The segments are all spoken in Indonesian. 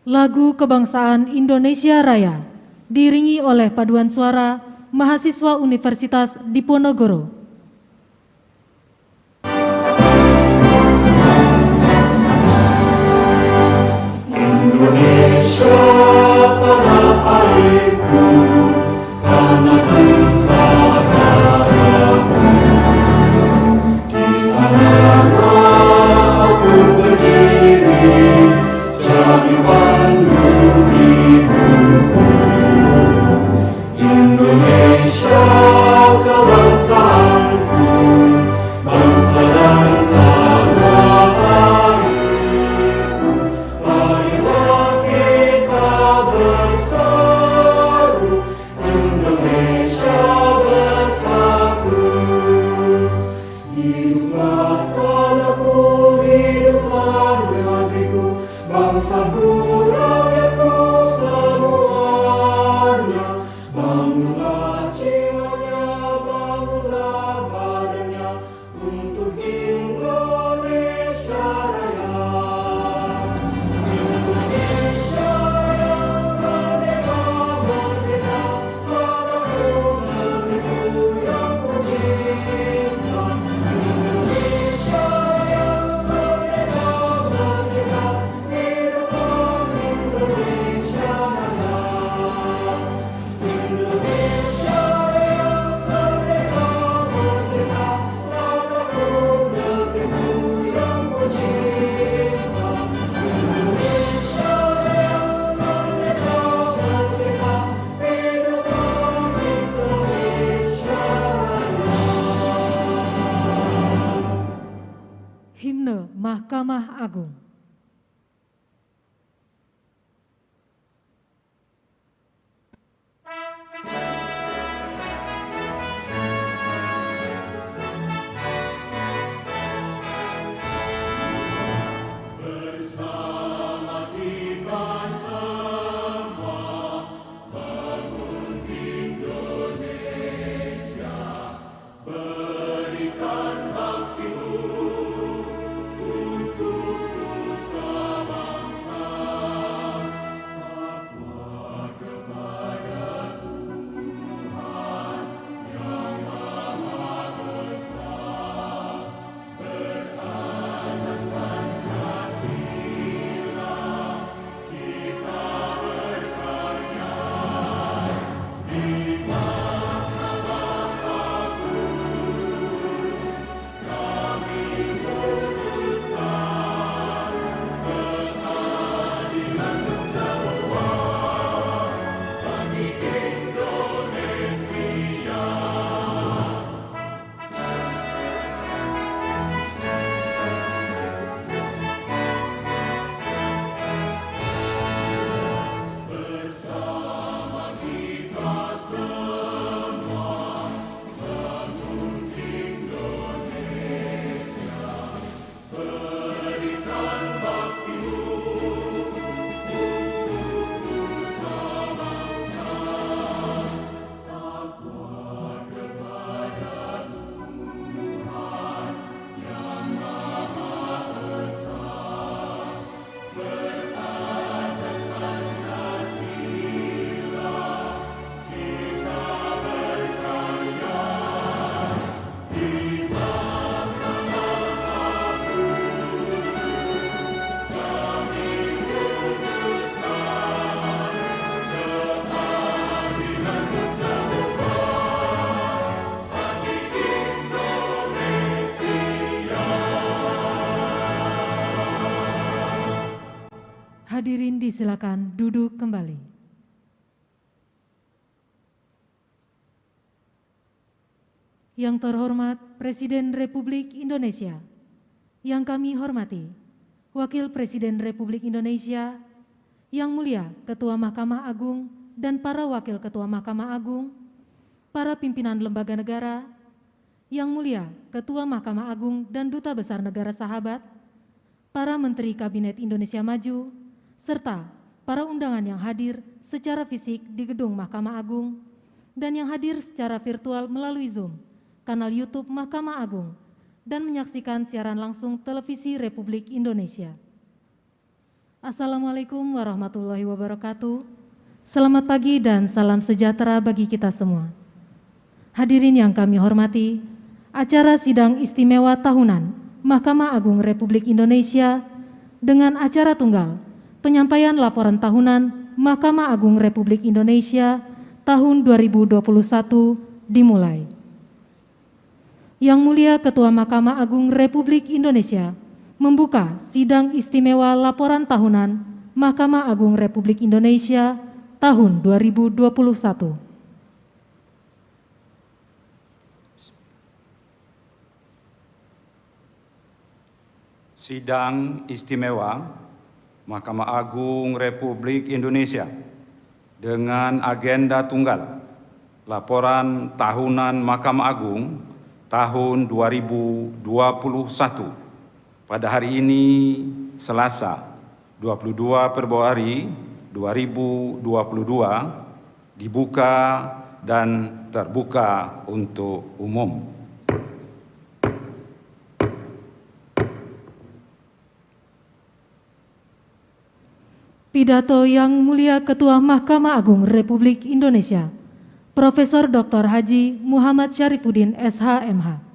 Lagu Kebangsaan Indonesia Raya diiringi oleh paduan suara mahasiswa Universitas Diponegoro. Indonesia tanah airku, tanah darahku. Di sanalah aku berdiri, jadi pandu hidupku. Indonesia kebangsaanku, bangsa dan tanah airku. Marilah kita berseru, Indonesia bersatu. Hiduplah tanahku, hiduplah negeriku, bangsaku, rakyatku semuanya. Bangunlah jiwanya, bangunlah badannya untuk Indonesia Raya. Indonesia yang merdeka, merdeka, tanahku, negeriku yang ku cinta. Indonesia yang merdeka, merdeka, hiduplah Indonesia Raya. Indonesia yang merdeka, merdeka, tanahku, negeriku yang ku cinta. Indonesia yang merdeka, merdeka, hiduplah Indonesia Raya. Himne Mahkamah Agung. Bersama kita semua bangun Indonesia, berikan baktimu untuk nusa bangsa. Takwa kepada Tuhan yang Maha Esa, berasas Pancasila, kita berkarya di Mahkamah Agung. Kami wujudkan keadilan untuk semua bagi Indonesia. Bersama kita semua bangun Indonesia, berikan baktimu untuk nusa bangsa. Takwa kepada Tuhan yang Maha Esa, berasas Pancasila, kita berkarya di Mahkamah Agung. Kami wujudkan keadilan untuk semua bagi Indonesia. Hadirin disilakan duduk kembali. Yang terhormat Presiden Republik Indonesia, yang kami hormati Wakil Presiden Republik Indonesia, yang mulia Ketua Mahkamah Agung dan para Wakil Ketua Mahkamah Agung, para pimpinan lembaga negara, yang mulia Ketua Mahkamah Agung dan Duta Besar Negara Sahabat, para Menteri Kabinet Indonesia Maju, serta para undangan yang hadir secara fisik di Gedung Mahkamah Agung dan yang hadir secara virtual melalui Zoom, kanal YouTube Mahkamah Agung, dan menyaksikan siaran langsung Televisi Republik Indonesia. Assalamualaikum warahmatullahi wabarakatuh. Selamat pagi dan salam sejahtera bagi kita semua. Hadirin yang kami hormati, acara sidang istimewa tahunan Mahkamah Agung Republik Indonesia dengan acara tunggal penyampaian laporan tahunan Mahkamah Agung Republik Indonesia tahun 2021 dimulai. Yang Mulia Ketua Mahkamah Agung Republik Indonesia membuka sidang istimewa laporan tahunan Mahkamah Agung Republik Indonesia tahun 2021. Sidang istimewa Mahkamah Agung Republik Indonesia dengan agenda tunggal laporan tahunan Mahkamah Agung tahun 2021 pada hari ini Selasa 22 Februari 2022 dibuka dan terbuka untuk umum. Pidato Yang Mulia Ketua Mahkamah Agung Republik Indonesia, Profesor Dr. Haji Muhammad Syarifuddin SH.MH.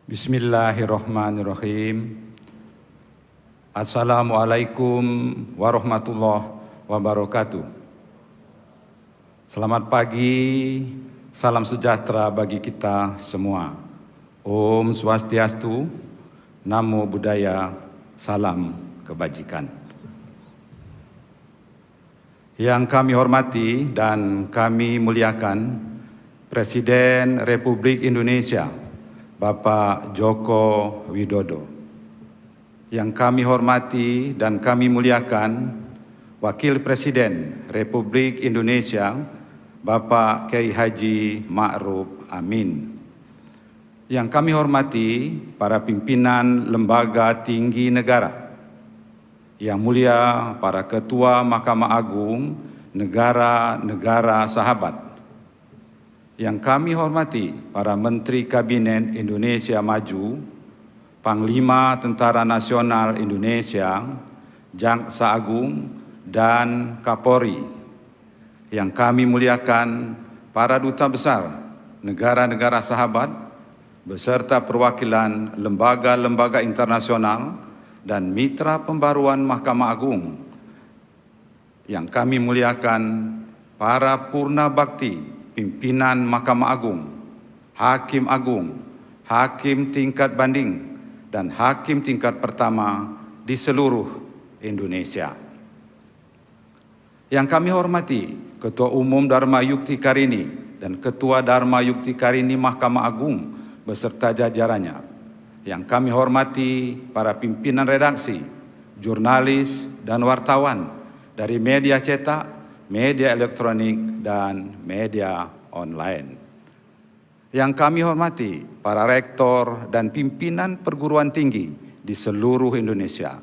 Bismillahirrahmanirrahim. Assalamualaikum warahmatullahi wabarakatuh. Selamat pagi, salam sejahtera bagi kita semua. Om Swastiastu, Namo Buddhaya, salam kebajikan. Yang kami hormati dan kami muliakan Presiden Republik Indonesia Bapak Joko Widodo. Yang kami hormati dan kami muliakan Wakil Presiden Republik Indonesia Bapak Kiai Haji Ma'ruf Amin. Yang kami hormati para pimpinan lembaga tinggi negara. Yang mulia para Ketua Mahkamah Agung negara-negara sahabat. Yang kami hormati para Menteri Kabinet Indonesia Maju, Panglima Tentara Nasional Indonesia, Jaksa Agung, dan Kapolri. Yang kami muliakan para Duta Besar negara-negara sahabat, beserta perwakilan lembaga-lembaga internasional dan mitra pembaruan Mahkamah Agung. Yang kami muliakan para Purna Bakti pimpinan Mahkamah Agung, Hakim Agung, Hakim tingkat banding, dan Hakim tingkat pertama di seluruh Indonesia. Yang kami hormati Ketua Umum Dharma Yukti Karini dan Ketua Dharma Yukti Karini Mahkamah Agung beserta jajarannya. Yang kami hormati para pimpinan redaksi, jurnalis, dan wartawan dari media cetak, media elektronik, dan media online. Yang kami hormati para rektor dan pimpinan perguruan tinggi di seluruh Indonesia,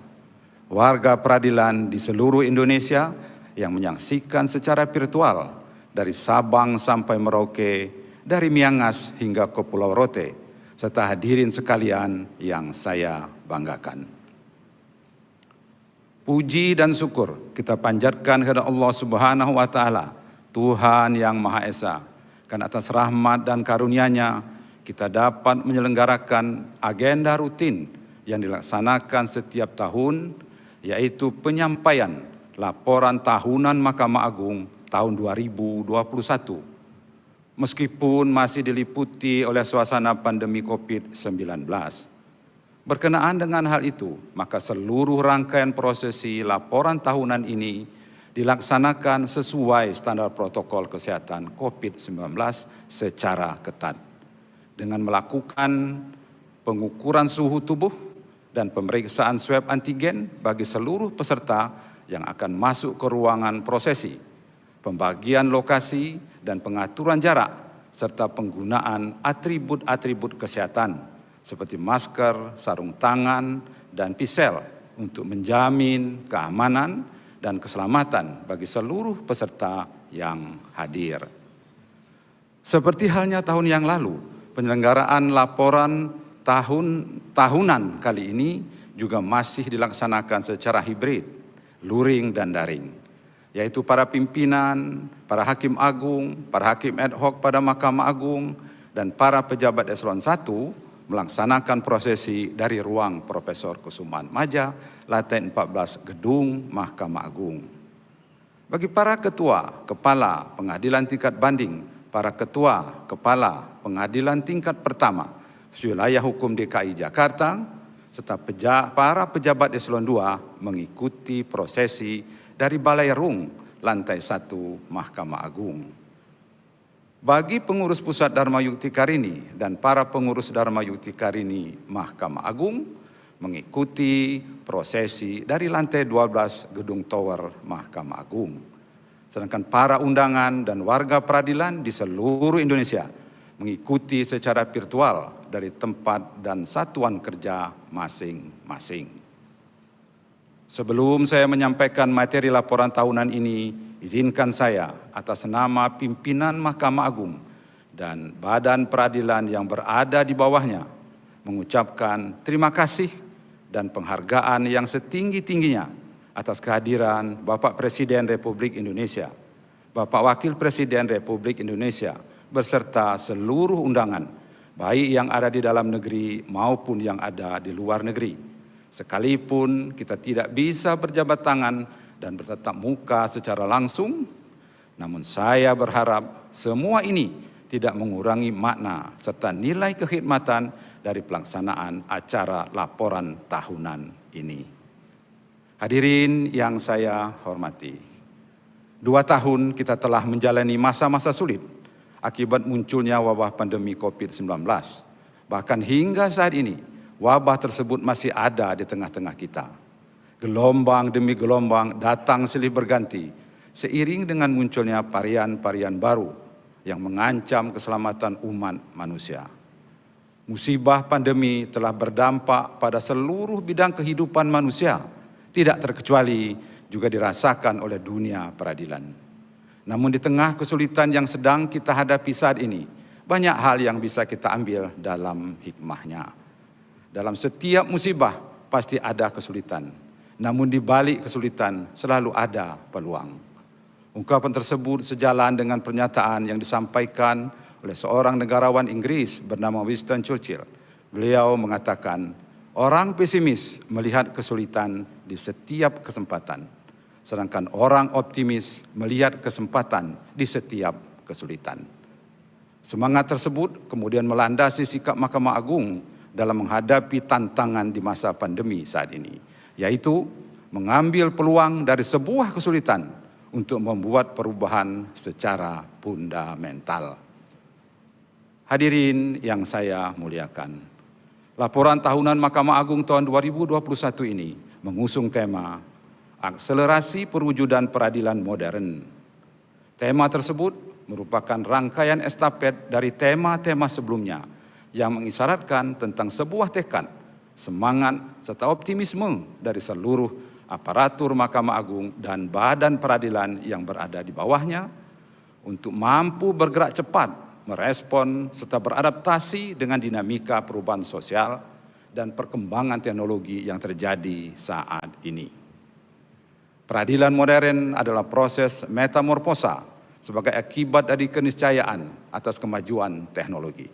warga peradilan di seluruh Indonesia yang menyaksikan secara virtual dari Sabang sampai Merauke, dari Miangas hingga ke Pulau Rote, serta hadirin sekalian yang saya banggakan. Puji dan syukur kita panjatkan kepada Allah Subhanahu wa Ta'ala, Tuhan yang Maha Esa, karena atas rahmat dan karunia-Nya kita dapat menyelenggarakan agenda rutin yang dilaksanakan setiap tahun, yaitu penyampaian laporan tahunan Mahkamah Agung tahun 2021. Meskipun masih diliputi oleh suasana pandemi COVID-19. Berkenaan dengan hal itu, maka seluruh rangkaian prosesi laporan tahunan ini dilaksanakan sesuai standar protokol kesehatan COVID-19 secara ketat, dengan melakukan pengukuran suhu tubuh dan pemeriksaan swab antigen bagi seluruh peserta yang akan masuk ke ruangan prosesi, pembagian lokasi dan pengaturan jarak, serta penggunaan atribut-atribut kesehatan seperti masker, sarung tangan, dan pisel untuk menjamin keamanan dan keselamatan bagi seluruh peserta yang hadir. Seperti halnya tahun yang lalu, penyelenggaraan laporan tahunan kali ini juga masih dilaksanakan secara hibrid, luring dan daring, yaitu para pimpinan, para hakim agung, para hakim ad hoc pada Mahkamah Agung, dan para pejabat eselon 1 melaksanakan prosesi dari ruang Profesor Kusuman Maja, lantai 14 gedung Mahkamah Agung. Bagi para ketua, kepala pengadilan tingkat banding, para ketua, kepala pengadilan tingkat pertama, wilayah hukum DKI Jakarta, serta para pejabat eselon 2 mengikuti prosesi dari Balai Rung, lantai 1 Mahkamah Agung. Bagi pengurus pusat Dharma Yukti Karini dan para pengurus Dharma Yukti Karini Mahkamah Agung mengikuti prosesi dari lantai 12 gedung tower Mahkamah Agung. Sedangkan para undangan dan warga peradilan di seluruh Indonesia mengikuti secara virtual dari tempat dan satuan kerja masing-masing. Sebelum saya menyampaikan materi laporan tahunan ini, izinkan saya atas nama pimpinan Mahkamah Agung dan badan peradilan yang berada di bawahnya mengucapkan terima kasih dan penghargaan yang setinggi-tingginya atas kehadiran Bapak Presiden Republik Indonesia, Bapak Wakil Presiden Republik Indonesia, beserta seluruh undangan, baik yang ada di dalam negeri maupun yang ada di luar negeri. Sekalipun kita tidak bisa berjabat tangan dan bertatap muka secara langsung, namun saya berharap semua ini tidak mengurangi makna serta nilai kekhidmatan dari pelaksanaan acara laporan tahunan ini. Hadirin yang saya hormati, 2 tahun kita telah menjalani masa-masa sulit akibat munculnya wabah pandemi COVID-19. Bahkan hingga saat ini, wabah tersebut masih ada di tengah-tengah kita. Gelombang demi gelombang datang silih berganti, seiring dengan munculnya varian-varian baru yang mengancam keselamatan umat manusia. Musibah pandemi telah berdampak pada seluruh bidang kehidupan manusia, tidak terkecuali juga dirasakan oleh dunia peradilan. Namun di tengah kesulitan yang sedang kita hadapi saat ini, banyak hal yang bisa kita ambil dalam hikmahnya. Dalam setiap musibah pasti ada kesulitan, namun di balik kesulitan selalu ada peluang. Ungkapan tersebut sejalan dengan pernyataan yang disampaikan oleh seorang negarawan Inggris bernama Winston Churchill. Beliau mengatakan, orang pesimis melihat kesulitan di setiap kesempatan, sedangkan orang optimis melihat kesempatan di setiap kesulitan. Semangat tersebut kemudian melandasi sikap Mahkamah Agung dalam menghadapi tantangan di masa pandemi saat ini, yaitu mengambil peluang dari sebuah kesulitan untuk membuat perubahan secara fundamental. Hadirin yang saya muliakan, laporan tahunan Mahkamah Agung tahun 2021 ini mengusung tema akselerasi perwujudan peradilan modern. Tema tersebut merupakan rangkaian estafet dari tema-tema sebelumnya yang mengisyaratkan tentang sebuah tekad, semangat, serta optimisme dari seluruh aparatur Mahkamah Agung dan badan peradilan yang berada di bawahnya untuk mampu bergerak cepat, merespon serta beradaptasi dengan dinamika perubahan sosial dan perkembangan teknologi yang terjadi saat ini. Peradilan modern adalah proses metamorfosa sebagai akibat dari keniscayaan atas kemajuan teknologi.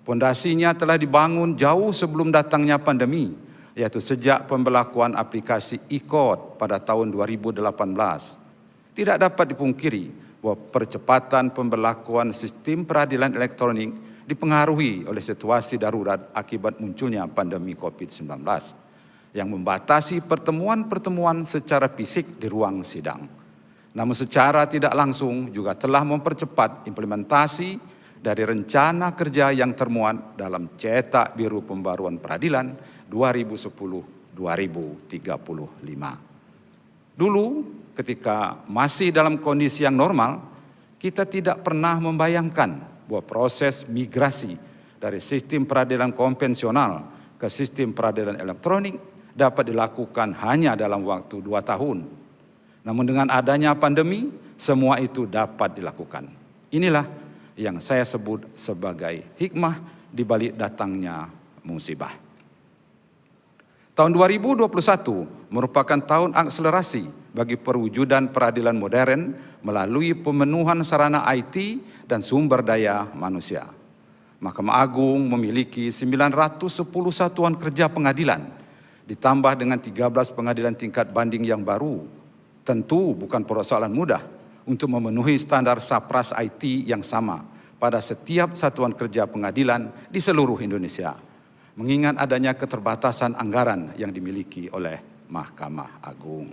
Pondasinya telah dibangun jauh sebelum datangnya pandemi, yaitu sejak pembelakuan aplikasi e-court pada tahun 2018. Tidak dapat dipungkiri bahwa percepatan pemberlakuan sistem peradilan elektronik dipengaruhi oleh situasi darurat akibat munculnya pandemi COVID-19 yang membatasi pertemuan-pertemuan secara fisik di ruang sidang. Namun secara tidak langsung juga telah mempercepat implementasi dari rencana kerja yang termuat dalam Cetak Biru Pembaruan Peradilan 2010-2035. Dulu, ketika masih dalam kondisi yang normal, kita tidak pernah membayangkan bahwa proses migrasi dari sistem peradilan konvensional ke sistem peradilan elektronik dapat dilakukan hanya dalam waktu 2 tahun. Namun dengan adanya pandemi, semua itu dapat dilakukan. Inilah yang saya sebut sebagai hikmah di balik datangnya musibah. Tahun 2021 merupakan tahun akselerasi bagi perwujudan peradilan modern melalui pemenuhan sarana IT dan sumber daya manusia. Mahkamah Agung memiliki 910 satuan kerja pengadilan, ditambah dengan 13 pengadilan tingkat banding yang baru. Tentu bukan persoalan mudah untuk memenuhi standar SAPRAS IT yang sama pada setiap satuan kerja pengadilan di seluruh Indonesia, mengingat adanya keterbatasan anggaran yang dimiliki oleh Mahkamah Agung.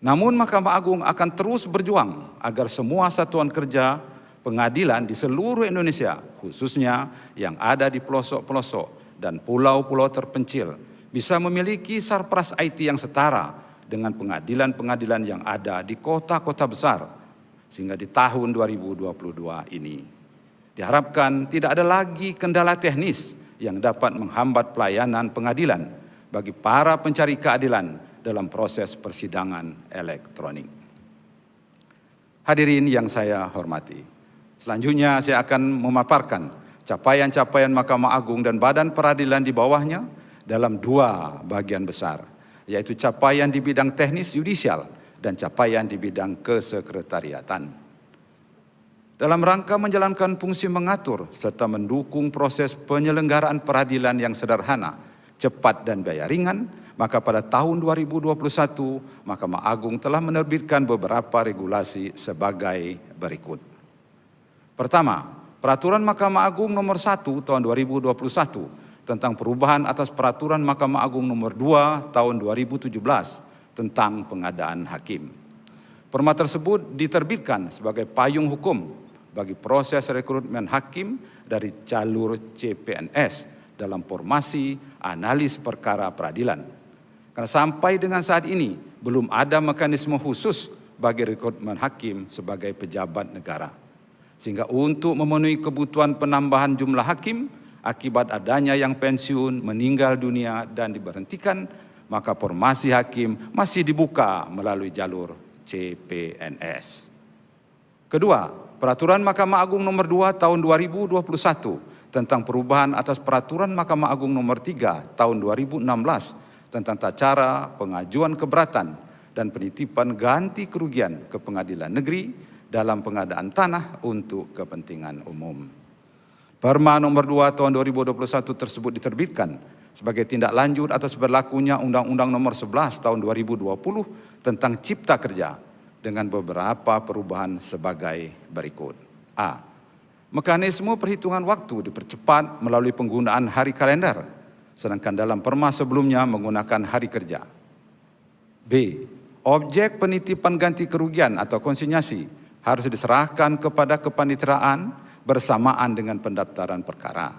Namun Mahkamah Agung akan terus berjuang agar semua satuan kerja pengadilan di seluruh Indonesia, khususnya yang ada di pelosok-pelosok dan pulau-pulau terpencil, bisa memiliki SAPRAS IT yang setara dengan pengadilan-pengadilan yang ada di kota-kota besar, sehingga di tahun 2022 ini diharapkan tidak ada lagi kendala teknis yang dapat menghambat pelayanan pengadilan bagi para pencari keadilan dalam proses persidangan elektronik. Hadirin yang saya hormati, selanjutnya saya akan memaparkan capaian-capaian Mahkamah Agung dan badan peradilan di bawahnya dalam 2 bagian besar, yaitu capaian di bidang teknis yudisial dan capaian di bidang kesekretariatan. Dalam rangka menjalankan fungsi mengatur serta mendukung proses penyelenggaraan peradilan yang sederhana, cepat dan biaya ringan, maka pada tahun 2021 Mahkamah Agung telah menerbitkan beberapa regulasi sebagai berikut. Pertama, Peraturan Mahkamah Agung nomor 1 tahun 2021 tentang perubahan atas Peraturan Mahkamah Agung nomor 2 tahun 2017 tentang pengadaan hakim. Perma tersebut diterbitkan sebagai payung hukum bagi proses rekrutmen hakim dari jalur CPNS dalam formasi analis perkara peradilan. Karena sampai dengan saat ini belum ada mekanisme khusus bagi rekrutmen hakim sebagai pejabat negara. Sehingga untuk memenuhi kebutuhan penambahan jumlah hakim akibat adanya yang pensiun, meninggal dunia dan diberhentikan, maka formasi hakim masih dibuka melalui jalur CPNS. Kedua, Peraturan Mahkamah Agung nomor 2 tahun 2021 tentang perubahan atas Peraturan Mahkamah Agung nomor 3 tahun 2016 tentang tata cara pengajuan keberatan dan penitipan ganti kerugian ke pengadilan negeri dalam pengadaan tanah untuk kepentingan umum. Perma nomor 2 tahun 2021 tersebut diterbitkan sebagai tindak lanjut atas berlakunya Undang-Undang nomor 11 tahun 2020 tentang Cipta Kerja dengan beberapa perubahan sebagai berikut. A. Mekanisme perhitungan waktu dipercepat melalui penggunaan hari kalender, sedangkan dalam perma sebelumnya menggunakan hari kerja. B. Objek penitipan ganti kerugian atau konsinyasi harus diserahkan kepada kepaniteraan bersamaan dengan pendaftaran perkara.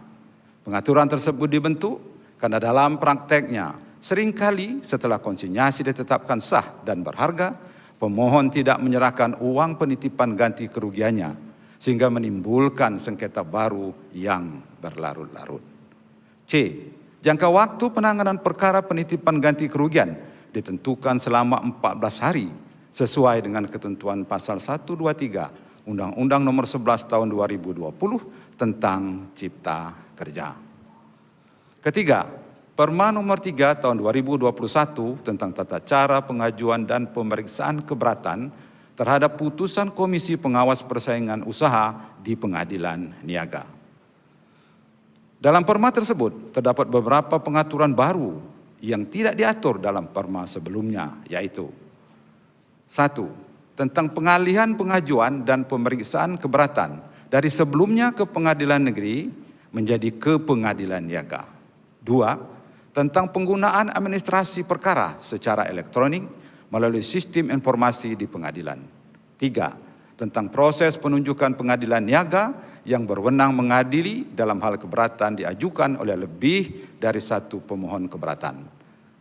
Pengaturan tersebut dibentuk karena dalam prakteknya seringkali setelah konsinyasi ditetapkan sah dan berharga, pemohon tidak menyerahkan uang penitipan ganti kerugiannya, sehingga menimbulkan sengketa baru yang berlarut-larut. C. Jangka waktu penanganan perkara penitipan ganti kerugian ditentukan selama 14 hari sesuai dengan ketentuan pasal 123 Undang-Undang Nomor 11 Tahun 2020 tentang Cipta Kerja. Ketiga, Perma Nomor 3 Tahun 2021 tentang tata cara pengajuan dan pemeriksaan keberatan terhadap putusan Komisi Pengawas Persaingan Usaha di Pengadilan Niaga. Dalam Perma tersebut terdapat beberapa pengaturan baru yang tidak diatur dalam Perma sebelumnya, yaitu 1. Tentang pengalihan pengajuan dan pemeriksaan keberatan dari sebelumnya ke pengadilan negeri menjadi ke pengadilan niaga. 2. Tentang penggunaan administrasi perkara secara elektronik melalui sistem informasi di pengadilan. 3. Tentang proses penunjukan pengadilan niaga yang berwenang mengadili dalam hal keberatan diajukan oleh lebih dari satu pemohon keberatan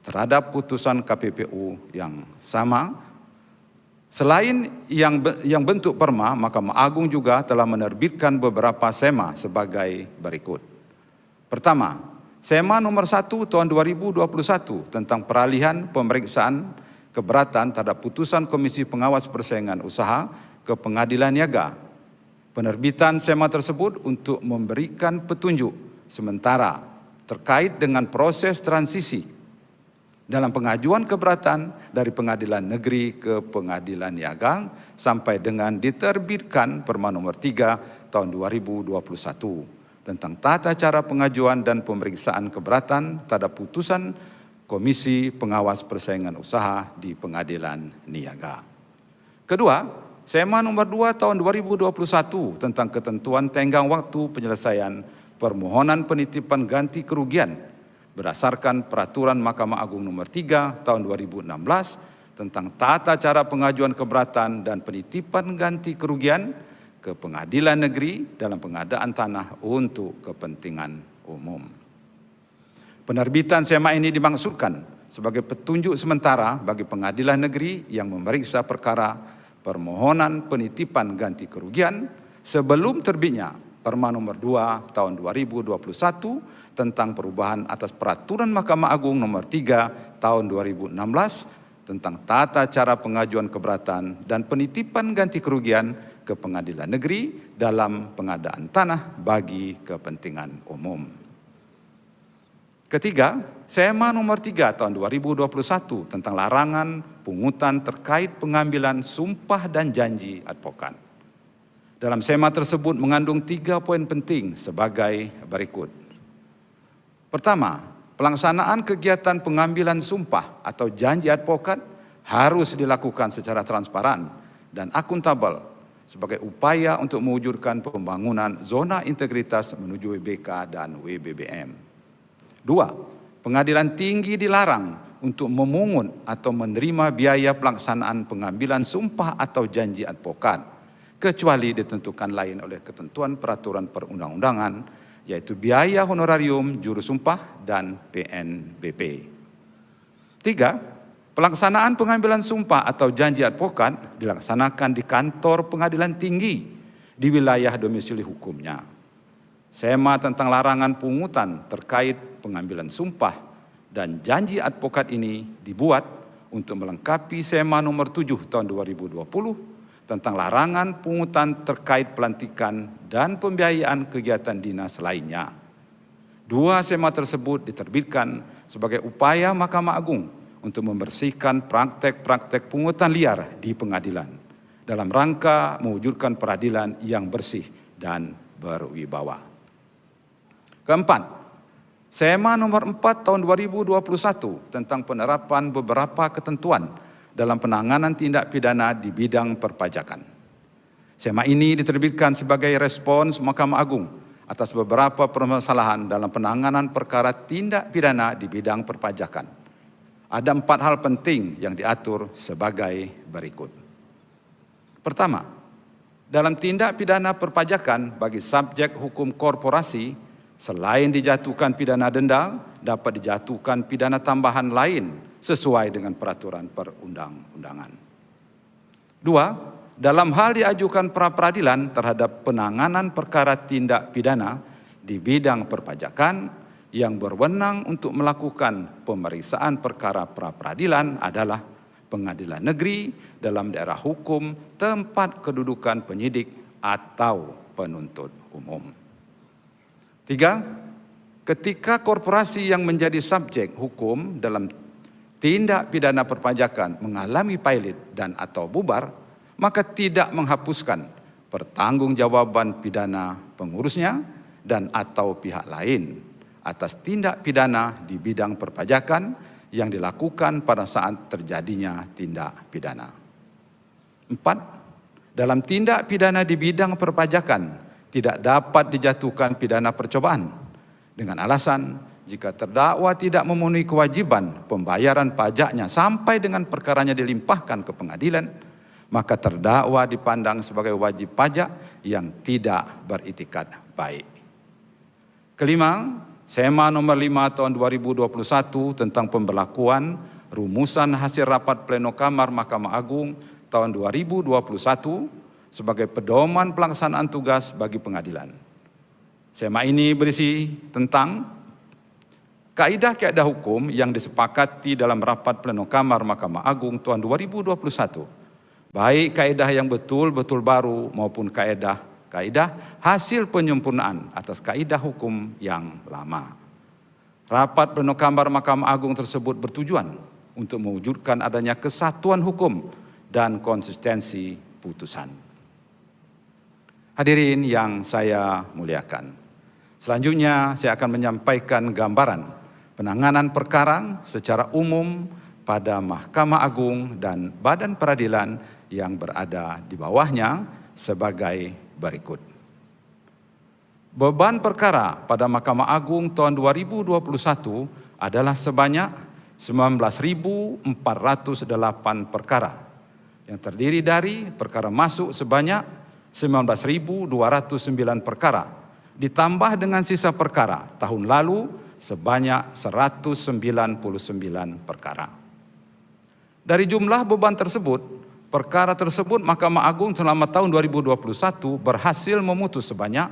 terhadap putusan KPPU yang sama. Selain yang bentuk Perma, Mahkamah Agung juga telah menerbitkan beberapa SEMA sebagai berikut. Pertama, SEMA nomor 1 tahun 2021 tentang peralihan pemeriksaan keberatan terhadap putusan Komisi Pengawas Persaingan Usaha ke Pengadilan Niaga. Penerbitan SEMA tersebut untuk memberikan petunjuk sementara terkait dengan proses transisi dalam pengajuan keberatan dari pengadilan negeri ke pengadilan niaga sampai dengan diterbitkan Perma Nomor 3 Tahun 2021 tentang tata cara pengajuan dan pemeriksaan keberatan terhadap putusan Komisi Pengawas Persaingan Usaha di Pengadilan Niaga. Kedua, SEMA Nomor 2 Tahun 2021 tentang ketentuan tenggang waktu penyelesaian permohonan penitipan ganti kerugian berdasarkan Peraturan Mahkamah Agung Nomor 3 Tahun 2016 tentang tata cara pengajuan keberatan dan penitipan ganti kerugian ke pengadilan negeri dalam pengadaan tanah untuk kepentingan umum. Penerbitan SEMA ini dimaksudkan sebagai petunjuk sementara bagi pengadilan negeri yang memeriksa perkara permohonan penitipan ganti kerugian sebelum terbitnya Perma Nomor 2 Tahun 2021 tentang perubahan atas Peraturan Mahkamah Agung Nomor 3 Tahun 2016 tentang tata cara pengajuan keberatan dan penitipan ganti kerugian ke pengadilan negeri dalam pengadaan tanah bagi kepentingan umum. Ketiga, SEMA Nomor 3 Tahun 2021 tentang larangan pungutan terkait pengambilan sumpah dan janji advokat. Dalam SEMA tersebut mengandung 3 poin penting sebagai berikut. Pertama, pelaksanaan kegiatan pengambilan sumpah atau janji advokat harus dilakukan secara transparan dan akuntabel sebagai upaya untuk mewujudkan pembangunan zona integritas menuju WBK dan WBBM. 2. Pengadilan tinggi dilarang untuk memungut atau menerima biaya pelaksanaan pengambilan sumpah atau janji advokat, kecuali ditentukan lain oleh ketentuan peraturan perundang-undangan, yaitu biaya honorarium juru sumpah dan PNBP. 3. Pelaksanaan pengambilan sumpah atau janji advokat dilaksanakan di kantor pengadilan tinggi di wilayah domisili hukumnya. SEMA tentang larangan pungutan terkait pengambilan sumpah dan janji advokat ini dibuat untuk melengkapi SEMA Nomor 7 Tahun 2020 tentang larangan pungutan terkait pelantikan dan pembiayaan kegiatan dinas lainnya. 2 SEMA tersebut diterbitkan sebagai upaya Mahkamah Agung untuk membersihkan praktek-praktek pungutan liar di pengadilan dalam rangka mewujudkan peradilan yang bersih dan berwibawa. Keempat, SEMA Nomor 4 Tahun 2021 tentang penerapan beberapa ketentuan dalam penanganan tindak pidana di bidang perpajakan. SEMA ini diterbitkan sebagai respons Mahkamah Agung atas beberapa permasalahan dalam penanganan perkara tindak pidana di bidang perpajakan. Ada 4 hal penting yang diatur sebagai berikut. Pertama, dalam tindak pidana perpajakan bagi subjek hukum korporasi, selain dijatuhkan pidana denda, dapat dijatuhkan pidana tambahan lain sesuai dengan peraturan perundang-undangan. 2. Dalam hal diajukan pra-peradilan terhadap penanganan perkara tindak pidana di bidang perpajakan, yang berwenang untuk melakukan pemeriksaan perkara pra-peradilan adalah pengadilan negeri dalam daerah hukum tempat kedudukan penyidik atau penuntut umum. 3. Ketika korporasi yang menjadi subjek hukum dalam tindak pidana perpajakan mengalami pailit dan atau bubar, maka tidak menghapuskan pertanggungjawaban pidana pengurusnya dan atau pihak lain atas tindak pidana di bidang perpajakan yang dilakukan pada saat terjadinya tindak pidana. 4. Dalam tindak pidana di bidang perpajakan tidak dapat dijatuhkan pidana percobaan dengan alasan jika terdakwa tidak memenuhi kewajiban pembayaran pajaknya sampai dengan perkaranya dilimpahkan ke pengadilan, maka terdakwa dipandang sebagai wajib pajak yang tidak beritikat baik. 5. SEMA nomor 5 tahun 2021 tentang pemberlakuan rumusan hasil rapat pleno Kamar Mahkamah Agung tahun 2021 sebagai pedoman pelaksanaan tugas bagi pengadilan. SEMA ini berisi tentang kaidah-kaidah hukum yang disepakati dalam rapat pleno Kamar Mahkamah Agung tahun 2021. Baik kaidah yang betul-betul baru maupun kaidah hasil penyempurnaan atas kaidah hukum yang lama. Rapat pleno Kamar Mahkamah Agung tersebut bertujuan untuk mewujudkan adanya kesatuan hukum dan konsistensi putusan. Hadirin yang saya muliakan, selanjutnya saya akan menyampaikan gambaran penanganan perkara secara umum pada Mahkamah Agung dan badan peradilan yang berada di bawahnya sebagai berikut. Beban perkara pada Mahkamah Agung tahun 2021 adalah sebanyak 19.408 perkara, yang terdiri dari perkara masuk sebanyak 19.209 perkara, ditambah dengan sisa perkara tahun lalu sebanyak 199 perkara. Dari jumlah beban tersebut, perkara tersebut Mahkamah Agung selama tahun 2021 berhasil memutus sebanyak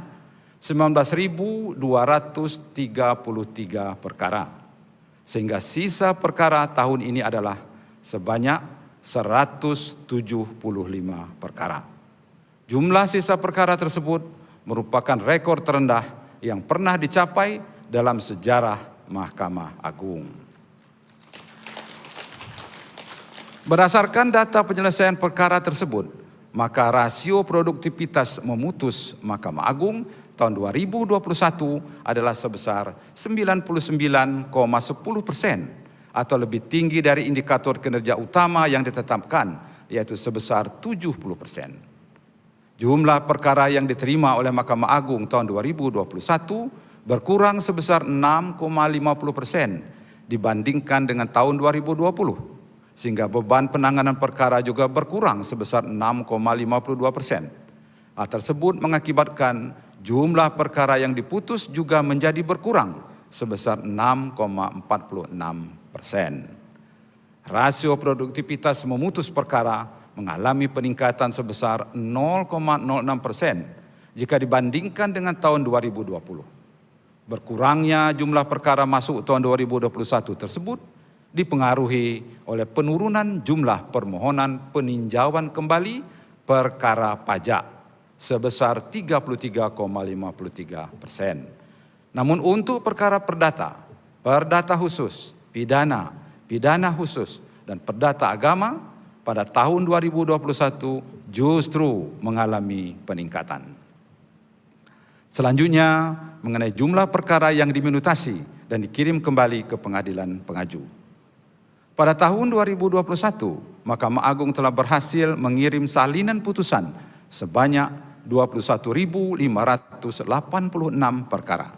19.233 perkara. Sehingga sisa perkara tahun ini adalah sebanyak 175 perkara. Jumlah sisa perkara tersebut merupakan rekor terendah yang pernah dicapai dalam sejarah Mahkamah Agung. Berdasarkan data penyelesaian perkara tersebut, maka rasio produktivitas memutus Mahkamah Agung tahun 2021 adalah sebesar 99,10% atau lebih tinggi dari indikator kinerja utama yang ditetapkan, yaitu sebesar 70%. Jumlah perkara yang diterima oleh Mahkamah Agung tahun 2021 berkurang sebesar 6,50% dibandingkan dengan tahun 2020. Sehingga beban penanganan perkara juga berkurang sebesar 6,52%. Hal tersebut mengakibatkan jumlah perkara yang diputus juga menjadi berkurang sebesar 6,46%. Rasio produktivitas memutus perkara mengalami peningkatan sebesar 0,06% jika dibandingkan dengan tahun 2020. Berkurangnya jumlah perkara masuk tahun 2021 tersebut dipengaruhi oleh penurunan jumlah permohonan peninjauan kembali perkara pajak sebesar 33,53%. Namun untuk perkara perdata, perdata khusus, pidana, pidana khusus, dan perdata agama pada tahun 2021 justru mengalami peningkatan. Selanjutnya mengenai jumlah perkara yang diminutasi dan dikirim kembali ke pengadilan pengaju. Pada tahun 2021, Mahkamah Agung telah berhasil mengirim salinan putusan sebanyak 21.586 perkara.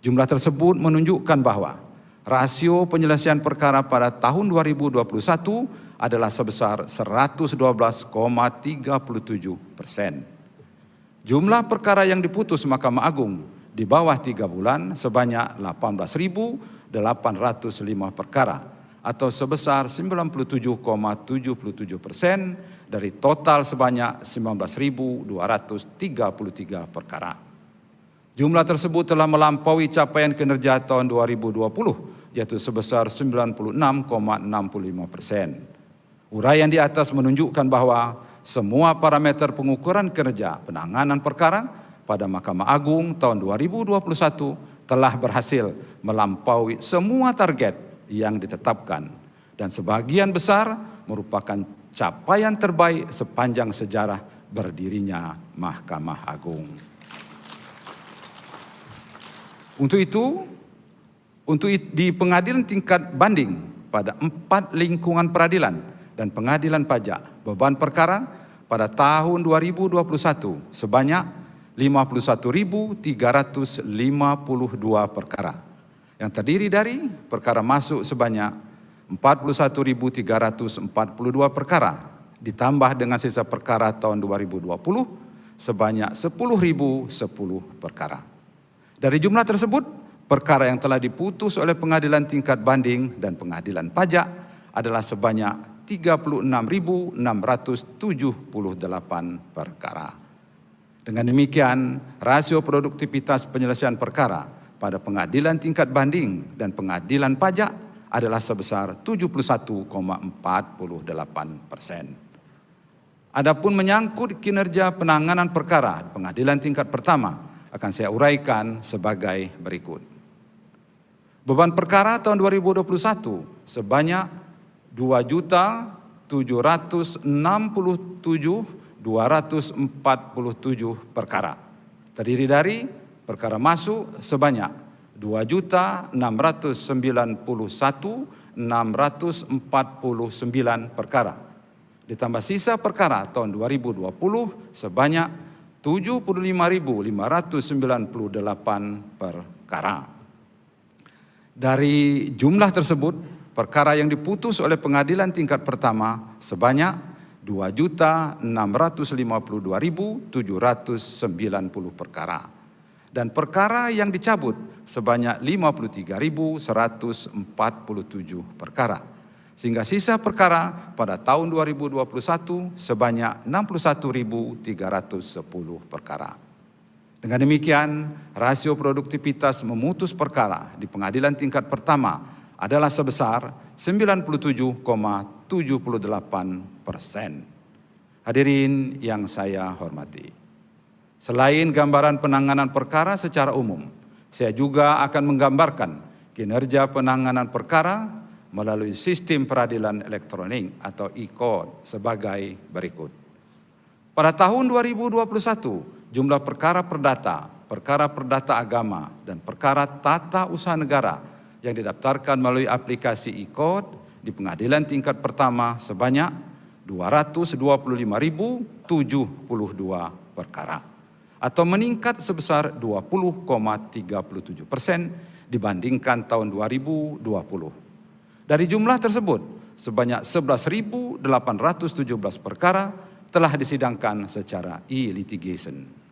Jumlah tersebut menunjukkan bahwa rasio penyelesaian perkara pada tahun 2021 adalah sebesar 112,37%. Jumlah perkara yang diputus Mahkamah Agung di bawah 3 bulan sebanyak 18.805 perkara, atau sebesar 97,77% dari total sebanyak 19.233 perkara. Jumlah tersebut telah melampaui capaian kinerja tahun 2020, yaitu sebesar 96,65%. Uraian di atas menunjukkan bahwa semua parameter pengukuran kinerja penanganan perkara pada Mahkamah Agung tahun 2021 telah berhasil melampaui semua target yang ditetapkan, dan sebagian besar merupakan capaian terbaik sepanjang sejarah berdirinya Mahkamah Agung. Di pengadilan tingkat banding pada 4 lingkungan peradilan dan pengadilan pajak, beban perkara pada tahun 2021 sebanyak 51.352 perkara, yang terdiri dari perkara masuk sebanyak 41.342 perkara, ditambah dengan sisa perkara tahun 2020 sebanyak 10.010 perkara. Dari jumlah tersebut, perkara yang telah diputus oleh pengadilan tingkat banding dan pengadilan pajak adalah sebanyak 36.678 perkara. Dengan demikian, rasio produktivitas penyelesaian perkara pada pengadilan tingkat banding dan pengadilan pajak adalah sebesar 71,48%. Adapun menyangkut kinerja penanganan perkara pengadilan tingkat pertama akan saya uraikan sebagai berikut. Beban perkara tahun 2021 sebanyak 2.767.247 perkara, terdiri dari perkara masuk sebanyak 2.691.649 perkara, ditambah sisa perkara tahun 2020 sebanyak 75.598 perkara. Dari jumlah tersebut, perkara yang diputus oleh pengadilan tingkat pertama sebanyak 2.652.790 perkara, dan perkara yang dicabut sebanyak 53.147 perkara, sehingga sisa perkara pada tahun 2021 sebanyak 61.310 perkara. Dengan demikian, rasio produktivitas memutus perkara di pengadilan tingkat pertama adalah sebesar 97,78%. Hadirin yang saya hormati, selain gambaran penanganan perkara secara umum, saya juga akan menggambarkan kinerja penanganan perkara melalui sistem peradilan elektronik atau e-court sebagai berikut. Pada tahun 2021, jumlah perkara perdata agama, dan perkara tata usaha negara yang didaftarkan melalui aplikasi e-court di pengadilan tingkat pertama sebanyak 225.072 perkara, atau meningkat sebesar 20,37% dibandingkan tahun 2020. Dari jumlah tersebut, sebanyak 11.817 perkara telah disidangkan secara e-litigation.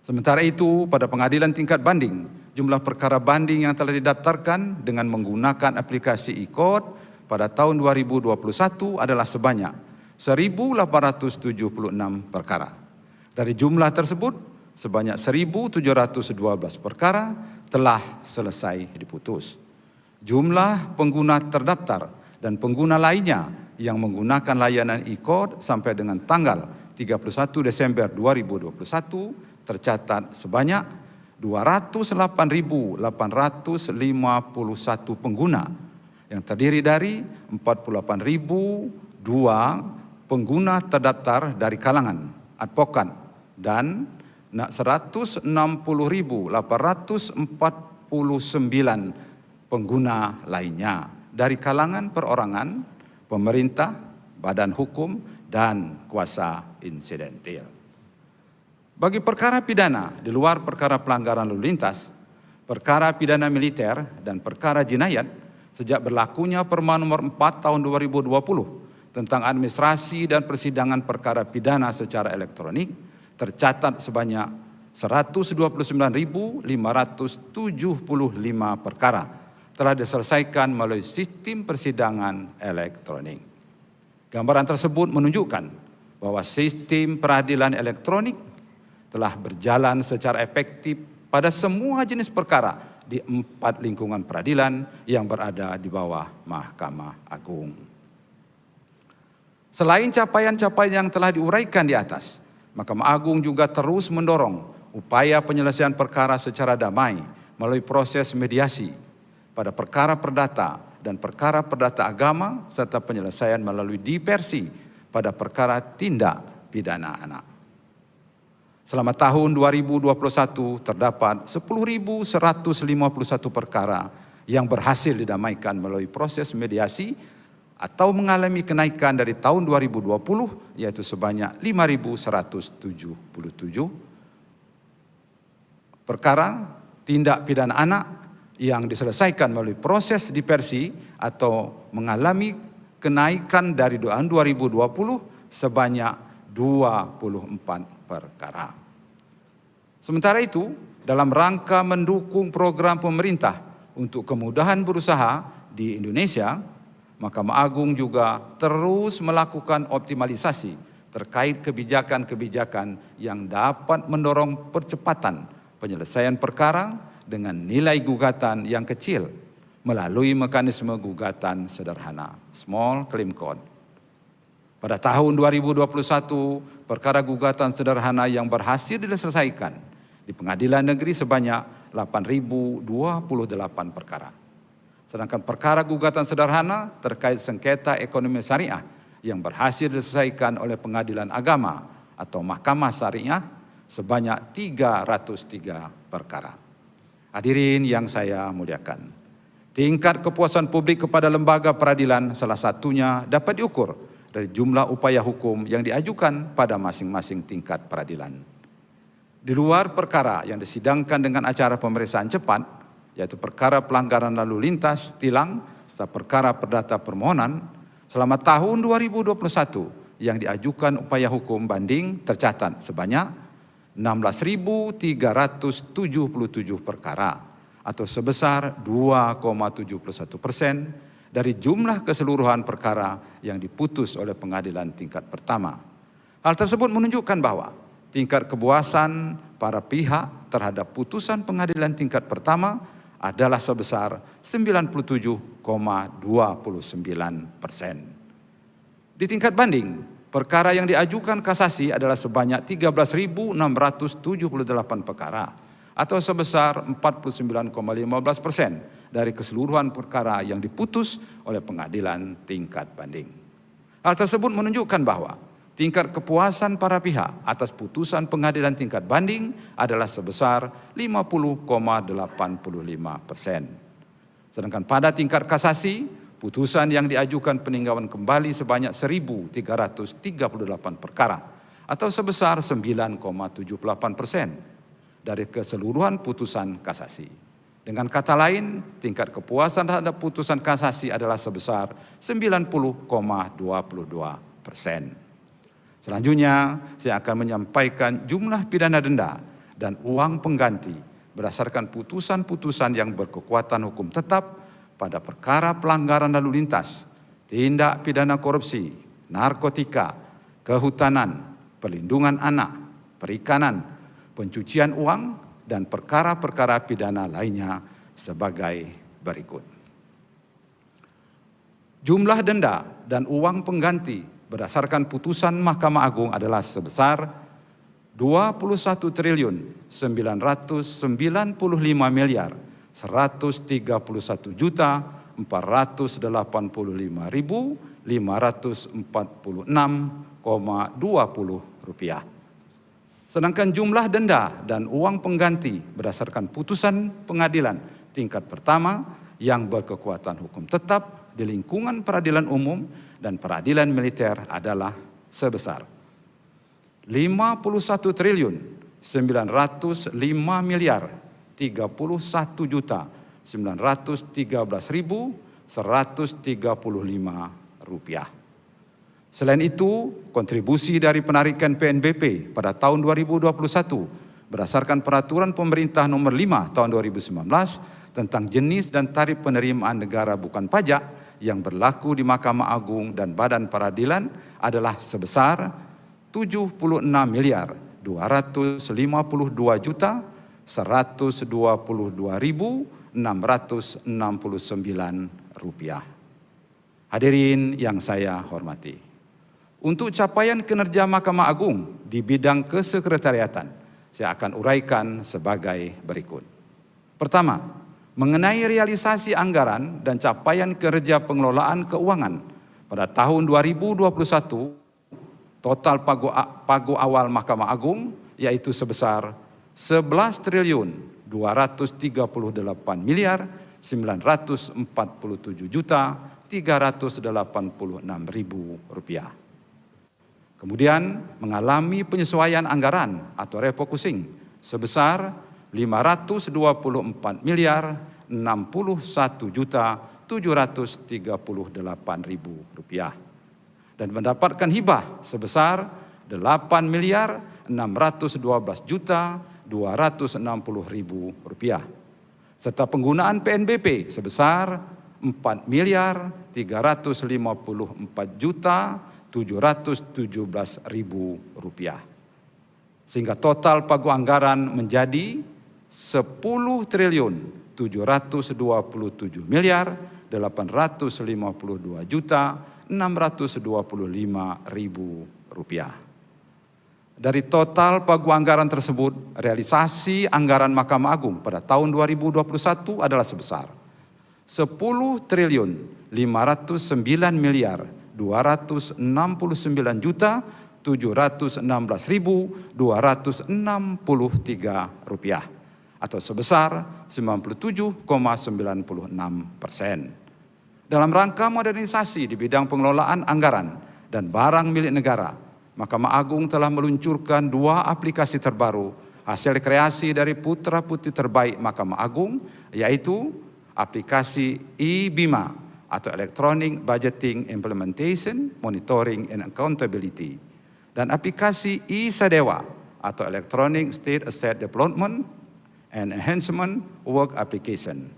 Sementara itu, pada pengadilan tingkat banding, jumlah perkara banding yang telah didaftarkan dengan menggunakan aplikasi e-court pada tahun 2021 adalah sebanyak 1.876 perkara. Dari jumlah tersebut, sebanyak 1.712 perkara telah selesai diputus. Jumlah pengguna terdaftar dan pengguna lainnya yang menggunakan layanan e-court sampai dengan tanggal 31 Desember 2021 tercatat sebanyak 208.851 pengguna, yang terdiri dari 48.002 pengguna terdaftar dari kalangan advokat dan 160.849 pengguna lainnya dari kalangan perorangan, pemerintah, badan hukum, dan kuasa insidentil. Bagi perkara pidana di luar perkara pelanggaran lalu lintas, perkara pidana militer, dan perkara jinayat, sejak berlakunya Perma Nomor 4 Tahun 2020 tentang administrasi dan persidangan perkara pidana secara elektronik, tercatat sebanyak 129.575 perkara telah diselesaikan melalui sistem persidangan elektronik. Gambaran tersebut menunjukkan bahwa sistem peradilan elektronik telah berjalan secara efektif pada semua jenis perkara di 4 lingkungan peradilan yang berada di bawah Mahkamah Agung. Selain capaian-capaian yang telah diuraikan di atas, Mahkamah Agung juga terus mendorong upaya penyelesaian perkara secara damai melalui proses mediasi pada perkara perdata dan perkara perdata agama serta penyelesaian melalui diversi pada perkara tindak pidana anak. Selama tahun 2021 terdapat 10.151 perkara yang berhasil didamaikan melalui proses mediasi atau mengalami kenaikan dari tahun 2020 yaitu sebanyak 5.177 perkara tindak pidana anak yang diselesaikan melalui proses diversi atau mengalami kenaikan dari tahun 2020 sebanyak 24 perkara. Sementara itu, dalam rangka mendukung program pemerintah untuk kemudahan berusaha di Indonesia, Mahkamah Agung juga terus melakukan optimalisasi terkait kebijakan-kebijakan yang dapat mendorong percepatan penyelesaian perkara dengan nilai gugatan yang kecil melalui mekanisme gugatan sederhana, Small Claim Court. Pada tahun 2021, perkara gugatan sederhana yang berhasil diselesaikan di Pengadilan Negeri sebanyak 8.028 perkara. Sedangkan perkara gugatan sederhana terkait sengketa ekonomi syariah yang berhasil diselesaikan oleh Pengadilan Agama atau Mahkamah Syariah sebanyak 303 perkara. Hadirin yang saya muliakan, tingkat kepuasan publik kepada lembaga peradilan salah satunya dapat diukur dari jumlah upaya hukum yang diajukan pada masing-masing tingkat peradilan. Di luar perkara yang disidangkan dengan acara pemeriksaan cepat, yaitu perkara pelanggaran lalu lintas, tilang, serta perkara perdata permohonan, selama tahun 2021 yang diajukan upaya hukum banding tercatat sebanyak 16.377 perkara atau sebesar 2,71% dari jumlah keseluruhan perkara yang diputus oleh pengadilan tingkat pertama. Hal tersebut menunjukkan bahwa tingkat kepuasan para pihak terhadap putusan pengadilan tingkat pertama adalah sebesar 97,29%. Di tingkat banding, perkara yang diajukan kasasi adalah sebanyak 13.678 perkara atau sebesar 49,15% dari keseluruhan perkara yang diputus oleh pengadilan tingkat banding. Hal tersebut menunjukkan bahwa tingkat kepuasan para pihak atas putusan pengadilan tingkat banding adalah sebesar 50,85%. Sedangkan pada tingkat kasasi, putusan yang diajukan peninjauan kembali sebanyak 1.338 perkara atau sebesar 9,78% dari keseluruhan putusan kasasi. Dengan kata lain, tingkat kepuasan terhadap putusan kasasi adalah sebesar 90,22%. Selanjutnya, saya akan menyampaikan jumlah pidana denda dan uang pengganti berdasarkan putusan-putusan yang berkekuatan hukum tetap pada perkara pelanggaran lalu lintas, tindak pidana korupsi, narkotika, kehutanan, perlindungan anak, perikanan, pencucian uang, dan perkara-perkara pidana lainnya sebagai berikut. Jumlah denda dan uang pengganti berdasarkan putusan Mahkamah Agung adalah sebesar 21.995.131.550 rupiah. Sedangkan jumlah denda dan uang pengganti berdasarkan putusan pengadilan tingkat pertama yang berkekuatan hukum tetap di lingkungan peradilan umum dan peradilan militer adalah sebesar 51.905.031.913.135 rupiah. Selain itu, kontribusi dari penarikan PNBP pada tahun 2021 berdasarkan peraturan pemerintah nomor 5 tahun 2019 tentang jenis dan tarif penerimaan negara bukan pajak yang berlaku di Mahkamah Agung dan Badan Peradilan adalah sebesar 76.252.122.669 rupiah. Hadirin yang saya hormati, untuk capaian kinerja Mahkamah Agung di bidang kesekretariatan, saya akan uraikan sebagai berikut. Pertama, mengenai realisasi anggaran dan capaian kerja pengelolaan keuangan pada tahun 2021, total pagu awal Mahkamah Agung yaitu sebesar 11.238.947.386.000 rupiah. Kemudian mengalami penyesuaian anggaran atau refocusing sebesar 524.061.738.000 rupiah dan mendapatkan hibah sebesar 8.612.260.000 rupiah serta penggunaan PNBP sebesar 4.354.717.000 rupiah sehingga total pagu anggaran menjadi 10.752.852.625.000 rupiah. Dari total pagu anggaran tersebut, realisasi anggaran Mahkamah Agung pada tahun 2021 adalah sebesar 10.509.269.716.263 rupiah atau sebesar 97,96%. Dalam rangka modernisasi di bidang pengelolaan anggaran dan barang milik negara, Mahkamah Agung telah meluncurkan 2 aplikasi terbaru hasil kreasi dari putra-putri terbaik Mahkamah Agung, yaitu aplikasi e-Bima atau Electronic Budgeting Implementation, Monitoring and Accountability, dan aplikasi e-Sadewa atau Electronic State Asset Development and Enhancement Work Application.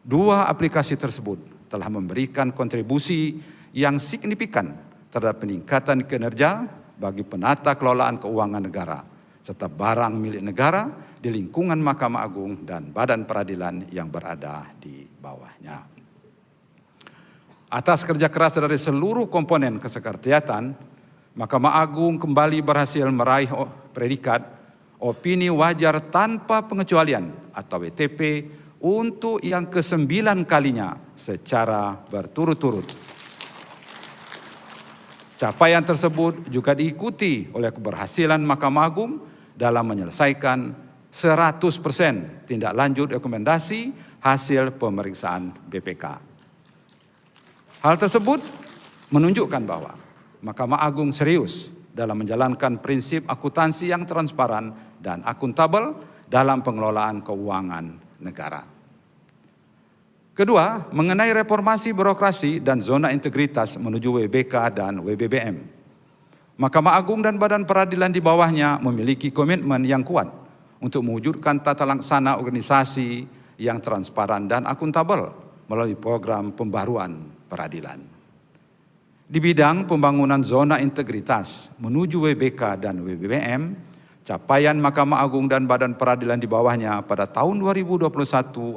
2 aplikasi tersebut telah memberikan kontribusi yang signifikan terhadap peningkatan kinerja bagi penata kelolaan keuangan negara serta barang milik negara di lingkungan Mahkamah Agung dan Badan Peradilan yang berada di bawahnya. Atas kerja keras dari seluruh komponen kesekretariatan, Mahkamah Agung kembali berhasil meraih predikat opini wajar tanpa pengecualian atau WTP untuk yang ke-9 kalinya secara berturut-turut. Capaian tersebut juga diikuti oleh keberhasilan Mahkamah Agung dalam menyelesaikan 100% tindak lanjut rekomendasi hasil pemeriksaan BPK. Hal tersebut menunjukkan bahwa Mahkamah Agung serius dalam menjalankan prinsip akuntansi yang transparan dan akuntabel dalam pengelolaan keuangan negara. Kedua, mengenai reformasi birokrasi dan zona integritas menuju WBK dan WBBM. Mahkamah Agung dan Badan Peradilan di bawahnya memiliki komitmen yang kuat untuk mewujudkan tata laksana organisasi yang transparan dan akuntabel melalui program pembaruan peradilan. Di bidang pembangunan zona integritas menuju WBK dan WBBM, capaian Mahkamah Agung dan Badan Peradilan di bawahnya pada tahun 2021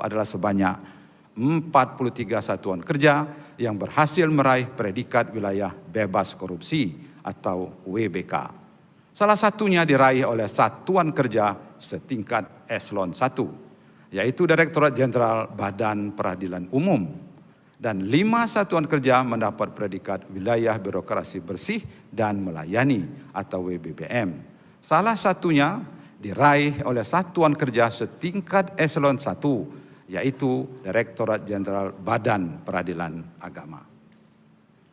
adalah sebanyak 43 satuan kerja yang berhasil meraih predikat wilayah bebas korupsi atau WBK. Salah satunya diraih oleh Satuan Kerja setingkat Eselon 1, yaitu Direktorat Jenderal Badan Peradilan Umum, dan 5 satuan kerja mendapat predikat wilayah birokrasi bersih dan melayani atau WBBM. Salah satunya diraih oleh Satuan Kerja setingkat Eselon 1, yaitu Direktorat Jenderal Badan Peradilan Agama.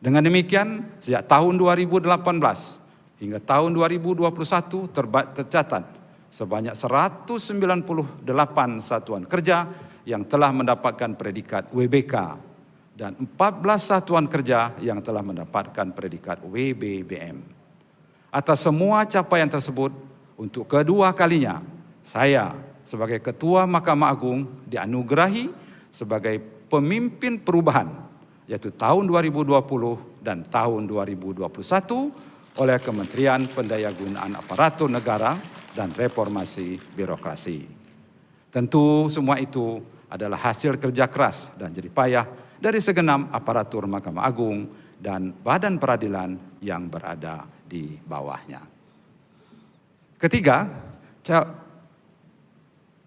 Dengan demikian, sejak tahun 2018 hingga tahun 2021 tercatat sebanyak 198 satuan kerja yang telah mendapatkan predikat WBK dan 14 satuan kerja yang telah mendapatkan predikat WBBM. Atas semua capaian tersebut, untuk kedua kalinya saya sebagai Ketua Mahkamah Agung dianugerahi sebagai pemimpin perubahan, yaitu tahun 2020 dan tahun 2021 oleh Kementerian Pendayagunaan Aparatur Negara dan Reformasi Birokrasi. Tentu semua itu adalah hasil kerja keras dan jerih payah dari segenap aparatur Mahkamah Agung dan badan peradilan yang berada di bawahnya. Ketiga,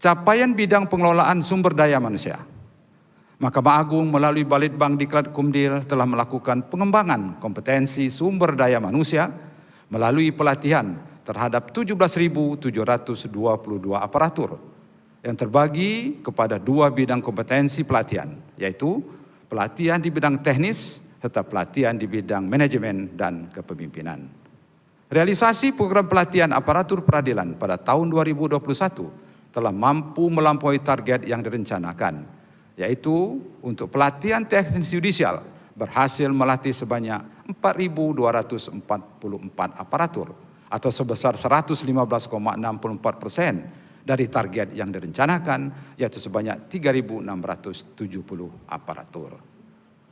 capaian bidang pengelolaan sumber daya manusia. Mahkamah Agung melalui Balitbang Diklat Kumdil telah melakukan pengembangan kompetensi sumber daya manusia melalui pelatihan terhadap 17.722 aparatur yang terbagi kepada dua bidang kompetensi pelatihan, yaitu pelatihan di bidang teknis serta pelatihan di bidang manajemen dan kepemimpinan. Realisasi program pelatihan aparatur peradilan pada tahun 2021 telah mampu melampaui target yang direncanakan, yaitu untuk pelatihan teknis yudisial berhasil melatih sebanyak 4.244 aparatur atau sebesar 115,64% dari target yang direncanakan, yaitu sebanyak 3.670 aparatur.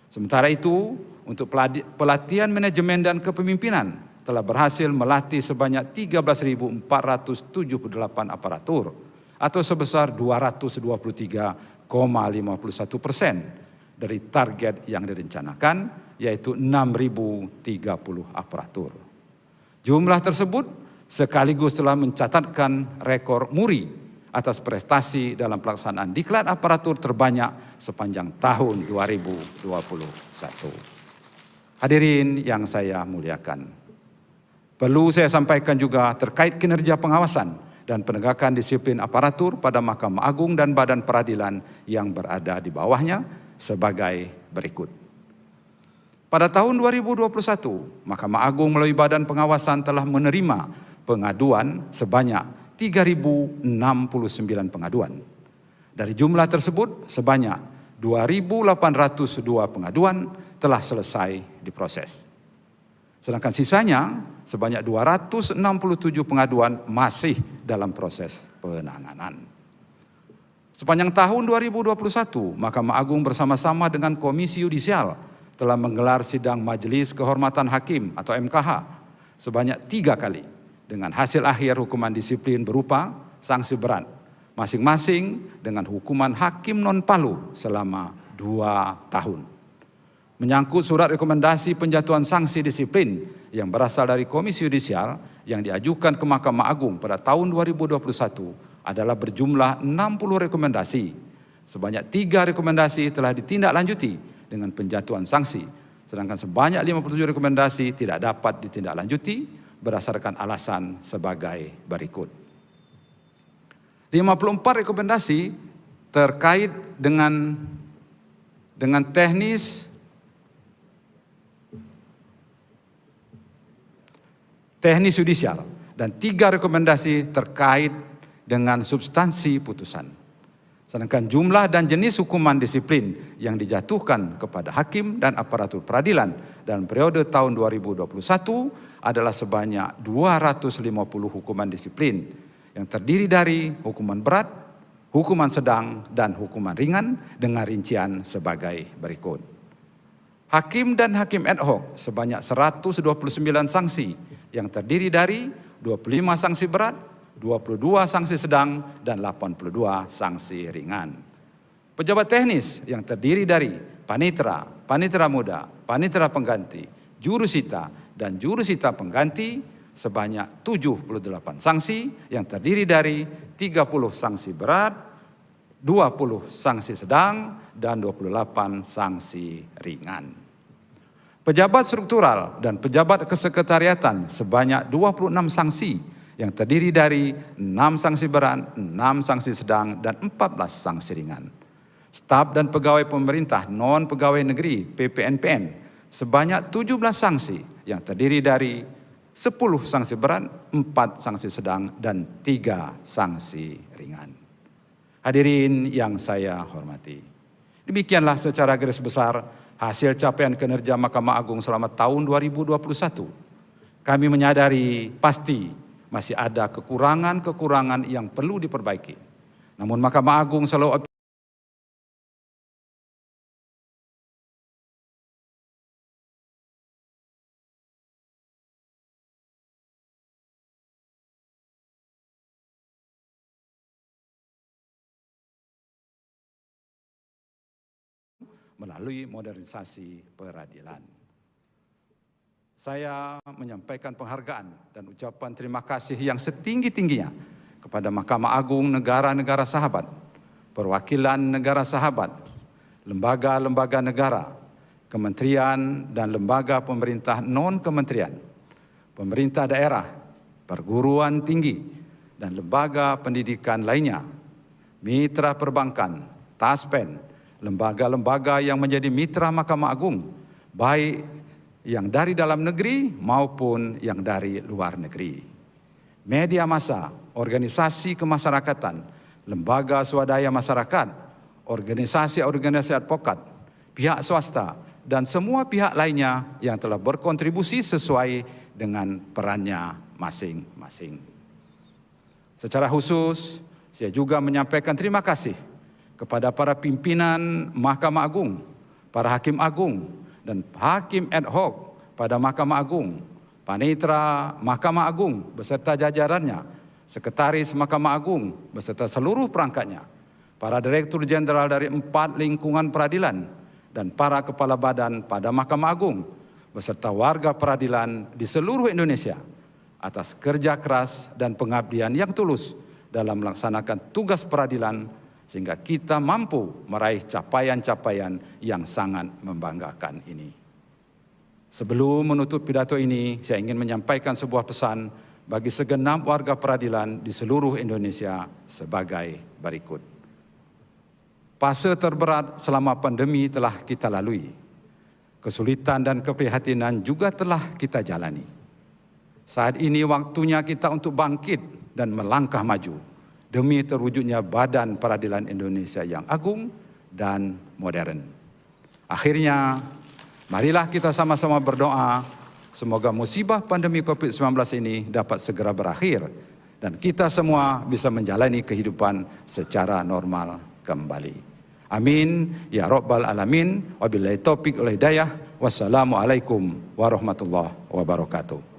Sementara itu, untuk pelatihan manajemen dan kepemimpinan telah berhasil melatih sebanyak 13.478 aparatur atau sebesar 223,51% dari target yang direncanakan, yaitu 6.030 aparatur. Jumlah tersebut sekaligus telah mencatatkan rekor muri atas prestasi dalam pelaksanaan diklat aparatur terbanyak sepanjang tahun 2021. Hadirin yang saya muliakan, perlu saya sampaikan juga terkait kinerja pengawasan dan penegakan disiplin aparatur pada Mahkamah Agung dan Badan Peradilan yang berada di bawahnya sebagai berikut. Pada tahun 2021, Mahkamah Agung melalui Badan Pengawasan telah menerima pengaduan sebanyak 3.069 pengaduan. Dari jumlah tersebut, sebanyak 2.802 pengaduan telah selesai diproses. Sedangkan sisanya, sebanyak 267 pengaduan masih dalam proses penanganan. Sepanjang tahun 2021, Mahkamah Agung bersama-sama dengan Komisi Yudisial telah menggelar sidang Majelis Kehormatan Hakim atau MKH sebanyak 3 kali dengan hasil akhir hukuman disiplin berupa sanksi berat, masing-masing dengan hukuman hakim non-palu selama 2 tahun. Menyangkut surat rekomendasi penjatuhan sanksi disiplin yang berasal dari Komisi Yudisial yang diajukan ke Mahkamah Agung pada tahun 2021 adalah berjumlah 60 rekomendasi. Sebanyak 3 rekomendasi telah ditindaklanjuti dengan penjatuhan sanksi, sedangkan sebanyak 57 rekomendasi tidak dapat ditindaklanjuti berdasarkan alasan sebagai berikut. 54 rekomendasi terkait dengan teknis yudisial dan 3 rekomendasi terkait dengan substansi putusan. Sedangkan jumlah dan jenis hukuman disiplin yang dijatuhkan kepada hakim dan aparatur peradilan dalam periode tahun 2021 adalah sebanyak 250 hukuman disiplin yang terdiri dari hukuman berat, hukuman sedang, dan hukuman ringan dengan rincian sebagai berikut. Hakim dan hakim ad hoc sebanyak 129 sanksi yang terdiri dari 25 sanksi berat, 22 sanksi sedang, dan 82 sanksi ringan. Pejabat teknis yang terdiri dari panitera, panitera muda, panitera pengganti, jurusita, dan jurusita pengganti sebanyak 78 sanksi yang terdiri dari 30 sanksi berat, 20 sanksi sedang, dan 28 sanksi ringan. Pejabat struktural dan pejabat kesekretariatan sebanyak 26 sanksi yang terdiri dari 6 sanksi berat, 6 sanksi sedang, dan 14 sanksi ringan. Staf dan pegawai pemerintah non-pegawai negeri PPNPN sebanyak 17 sanksi yang terdiri dari 10 sanksi berat, 4 sanksi sedang, dan 3 sanksi ringan. Hadirin yang saya hormati, demikianlah secara garis besar hasil capaian kinerja Mahkamah Agung selama tahun 2021. Kami menyadari pasti masih ada kekurangan-kekurangan yang perlu diperbaiki. Namun Mahkamah Agung selalu melalui modernisasi peradilan. Saya menyampaikan penghargaan dan ucapan terima kasih yang setinggi-tingginya kepada Mahkamah Agung negara-negara sahabat, perwakilan negara sahabat, lembaga-lembaga negara, kementerian dan lembaga pemerintah non-kementerian, pemerintah daerah, perguruan tinggi, dan lembaga pendidikan lainnya, mitra perbankan, taspen, lembaga-lembaga yang menjadi mitra Mahkamah Agung, baik yang dari dalam negeri maupun yang dari luar negeri. Media massa, organisasi kemasyarakatan, lembaga swadaya masyarakat, organisasi-organisasi advokat, pihak swasta, dan semua pihak lainnya yang telah berkontribusi sesuai dengan perannya masing-masing. Secara khusus, saya juga menyampaikan terima kasih kepada para pimpinan Mahkamah Agung, para hakim agung, dan hakim ad hoc pada Mahkamah Agung, panitra Mahkamah Agung beserta jajarannya, sekretaris Mahkamah Agung beserta seluruh perangkatnya, para direktur jenderal dari 4 lingkungan peradilan, dan para kepala badan pada Mahkamah Agung beserta warga peradilan di seluruh Indonesia atas kerja keras dan pengabdian yang tulus dalam melaksanakan tugas peradilan sehingga kita mampu meraih capaian-capaian yang sangat membanggakan ini. Sebelum menutup pidato ini, saya ingin menyampaikan sebuah pesan bagi segenap warga peradilan di seluruh Indonesia sebagai berikut. Fase terberat selama pandemi telah kita lalui. Kesulitan dan keprihatinan juga telah kita jalani. Saat ini waktunya kita untuk bangkit dan melangkah maju demi terwujudnya Badan Peradilan Indonesia yang agung dan modern. Akhirnya, marilah kita sama-sama berdoa semoga musibah pandemi COVID-19 ini dapat segera berakhir dan kita semua bisa menjalani kehidupan secara normal kembali. Amin ya rabbal alamin. Wabillahi taufik wal hidayah. Wassalamualaikum warahmatullahi wabarakatuh.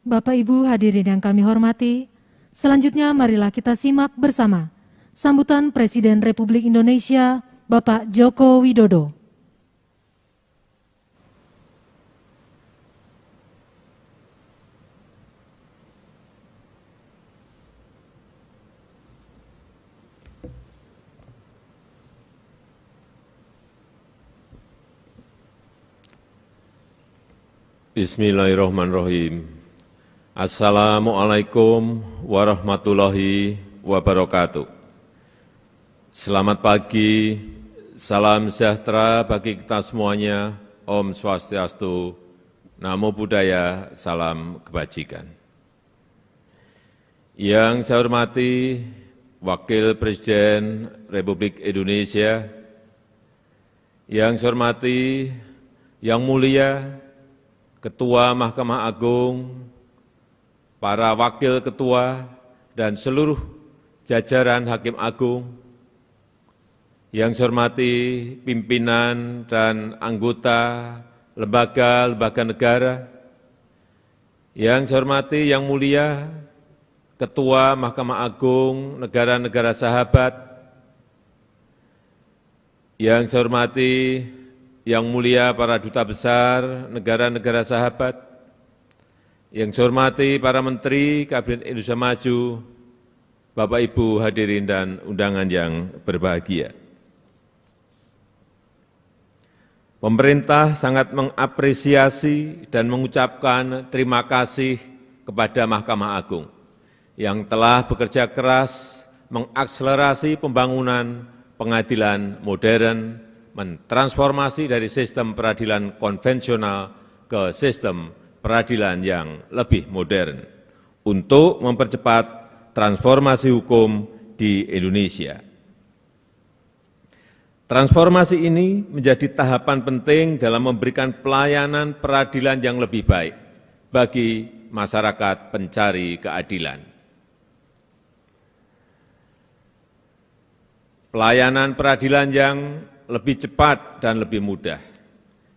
Bapak Ibu hadirin yang kami hormati, selanjutnya marilah kita simak bersama sambutan Presiden Republik Indonesia, Bapak Joko Widodo. Bismillahirrahmanirrahim. Assalamualaikum warahmatullahi wabarakatuh. Selamat pagi, salam sejahtera bagi kita semuanya. Om Swastiastu, Namo Buddhaya, salam kebajikan. Yang saya hormati Wakil Presiden Republik Indonesia, yang saya hormati Yang Mulia Ketua Mahkamah Agung, para wakil ketua, dan seluruh jajaran Hakim Agung, yang saya hormati pimpinan dan anggota lembaga-lembaga negara, yang saya hormati Yang Mulia Ketua Mahkamah Agung negara-negara sahabat, yang saya hormati, yang mulia para duta besar negara-negara sahabat, yang saya hormati para Menteri Kabinet Indonesia Maju, Bapak Ibu hadirin dan undangan yang berbahagia. Pemerintah sangat mengapresiasi dan mengucapkan terima kasih kepada Mahkamah Agung yang telah bekerja keras mengakselerasi pembangunan pengadilan modern, mentransformasi dari sistem peradilan konvensional ke sistem peradilan yang lebih modern untuk mempercepat transformasi hukum di Indonesia. Transformasi ini menjadi tahapan penting dalam memberikan pelayanan peradilan yang lebih baik bagi masyarakat pencari keadilan. Pelayanan peradilan yang lebih cepat dan lebih mudah,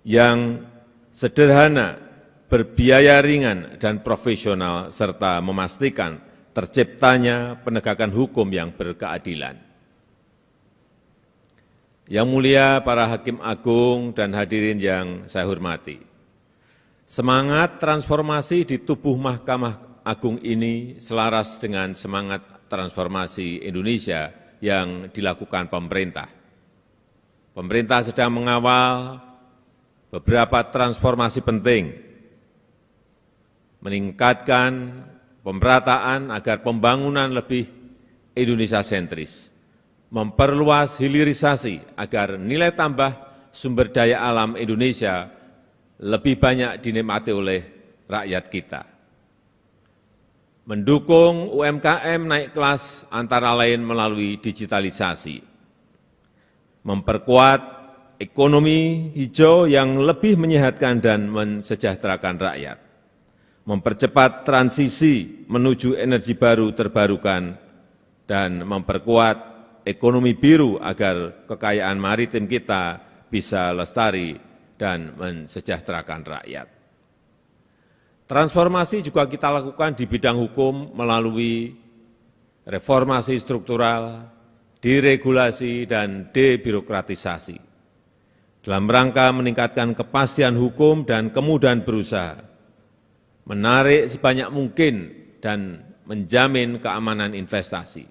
yang sederhana, berbiaya ringan dan profesional, serta memastikan terciptanya penegakan hukum yang berkeadilan. Yang mulia para hakim agung dan hadirin yang saya hormati, semangat transformasi di tubuh Mahkamah Agung ini selaras dengan semangat transformasi Indonesia yang dilakukan pemerintah. Pemerintah sedang mengawal beberapa transformasi penting, meningkatkan pemerataan agar pembangunan lebih Indonesia sentris, memperluas hilirisasi agar nilai tambah sumber daya alam Indonesia lebih banyak dinikmati oleh rakyat kita. Mendukung UMKM naik kelas antara lain melalui digitalisasi, memperkuat ekonomi hijau yang lebih menyehatkan dan mensejahterakan rakyat, mempercepat transisi menuju energi baru terbarukan, dan memperkuat ekonomi biru agar kekayaan maritim kita bisa lestari dan mensejahterakan rakyat. Transformasi juga kita lakukan di bidang hukum melalui reformasi struktural, deregulasi, dan debirokratisasi, dalam rangka meningkatkan kepastian hukum dan kemudahan berusaha, menarik sebanyak mungkin dan menjamin keamanan investasi,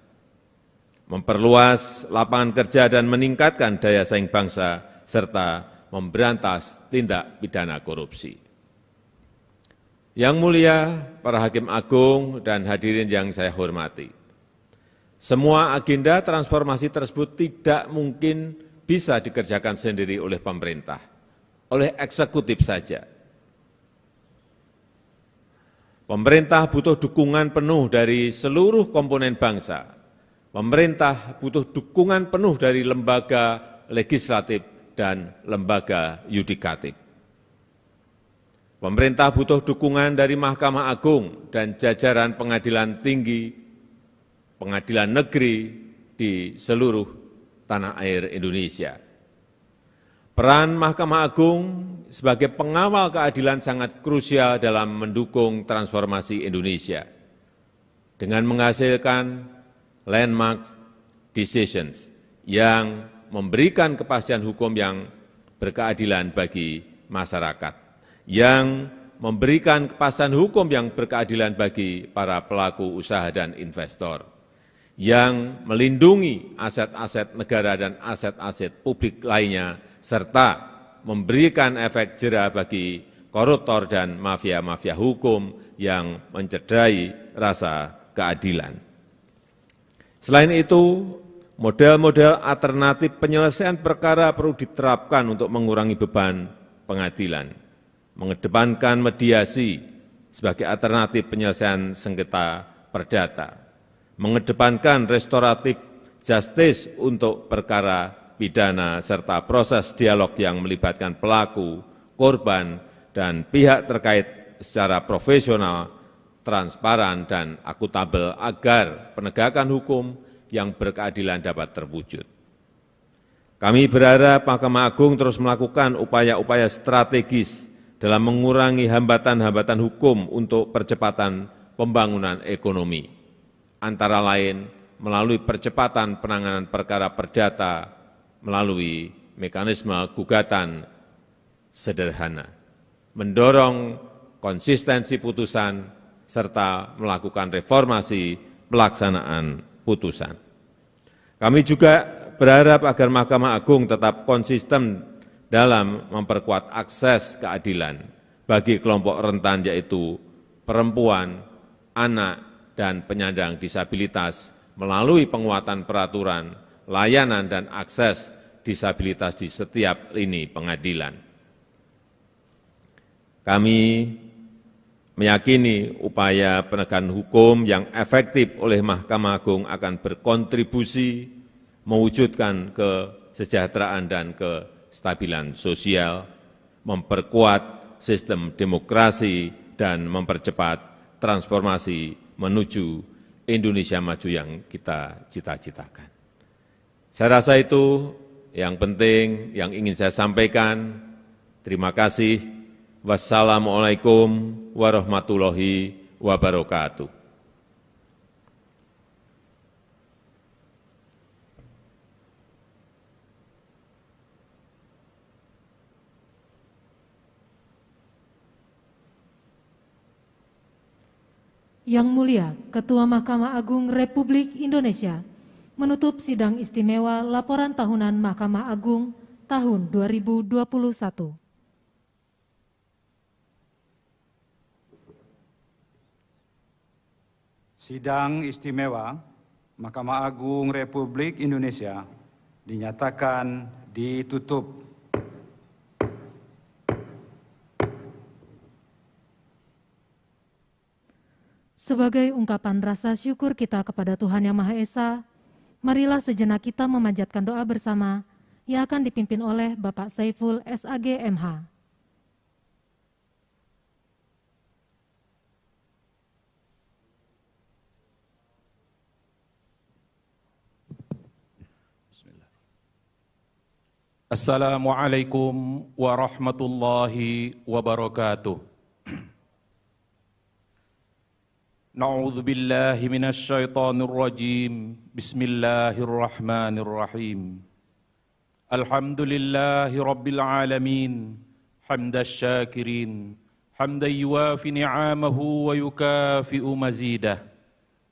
memperluas lapangan kerja dan meningkatkan daya saing bangsa, serta memberantas tindak pidana korupsi. Yang mulia para hakim agung dan hadirin yang saya hormati, semua agenda transformasi tersebut tidak mungkin bisa dikerjakan sendiri oleh pemerintah, oleh eksekutif saja. Pemerintah butuh dukungan penuh dari seluruh komponen bangsa. Pemerintah butuh dukungan penuh dari lembaga legislatif dan lembaga yudikatif. Pemerintah butuh dukungan dari Mahkamah Agung dan jajaran pengadilan tinggi, pengadilan negeri di seluruh tanah air Indonesia. Peran Mahkamah Agung sebagai pengawal keadilan sangat krusial dalam mendukung transformasi Indonesia dengan menghasilkan landmark decisions yang memberikan kepastian hukum yang berkeadilan bagi masyarakat, yang memberikan kepastian hukum yang berkeadilan bagi para pelaku usaha dan investor, yang melindungi aset-aset negara dan aset-aset publik lainnya, serta memberikan efek jera bagi koruptor dan mafia-mafia hukum yang mencederai rasa keadilan. Selain itu, model-model alternatif penyelesaian perkara perlu diterapkan untuk mengurangi beban pengadilan, mengedepankan mediasi sebagai alternatif penyelesaian sengketa perdata, mengedepankan restoratif justice untuk perkara pidana, serta proses dialog yang melibatkan pelaku, korban, dan pihak terkait secara profesional, transparan, dan akuntabel agar penegakan hukum yang berkeadilan dapat terwujud. Kami berharap Mahkamah Agung terus melakukan upaya-upaya strategis dalam mengurangi hambatan-hambatan hukum untuk percepatan pembangunan ekonomi, antara lain melalui percepatan penanganan perkara perdata melalui mekanisme gugatan sederhana, mendorong konsistensi putusan, serta melakukan reformasi pelaksanaan putusan. Kami juga berharap agar Mahkamah Agung tetap konsisten dalam memperkuat akses keadilan bagi kelompok rentan, yaitu perempuan, anak, dan penyandang disabilitas melalui penguatan peraturan, layanan, dan akses disabilitas di setiap lini pengadilan. Kami meyakini upaya penegakan hukum yang efektif oleh Mahkamah Agung akan berkontribusi mewujudkan kesejahteraan dan kestabilan sosial, memperkuat sistem demokrasi, dan mempercepat transformasi menuju Indonesia maju yang kita cita-citakan. Saya rasa itu yang penting yang ingin saya sampaikan. Terima kasih. Wassalamualaikum warahmatullahi wabarakatuh. Yang Mulia Ketua Mahkamah Agung Republik Indonesia menutup sidang istimewa laporan tahunan Mahkamah Agung tahun 2021. Sidang istimewa Mahkamah Agung Republik Indonesia dinyatakan ditutup. Sebagai ungkapan rasa syukur kita kepada Tuhan Yang Maha Esa, marilah sejenak kita memanjatkan doa bersama yang akan dipimpin oleh Bapak Saiful SAG MH. Assalamualaikum warahmatullahi wabarakatuh. Na'udzu billahi minasy syaithanir rajim. Bismillahirrahmanirrahim. Alhamdulillahi rabbil alamin. Hamdasy syakirin. Hamdan yuwafi ni'amahu wa yukafi'u mazidah.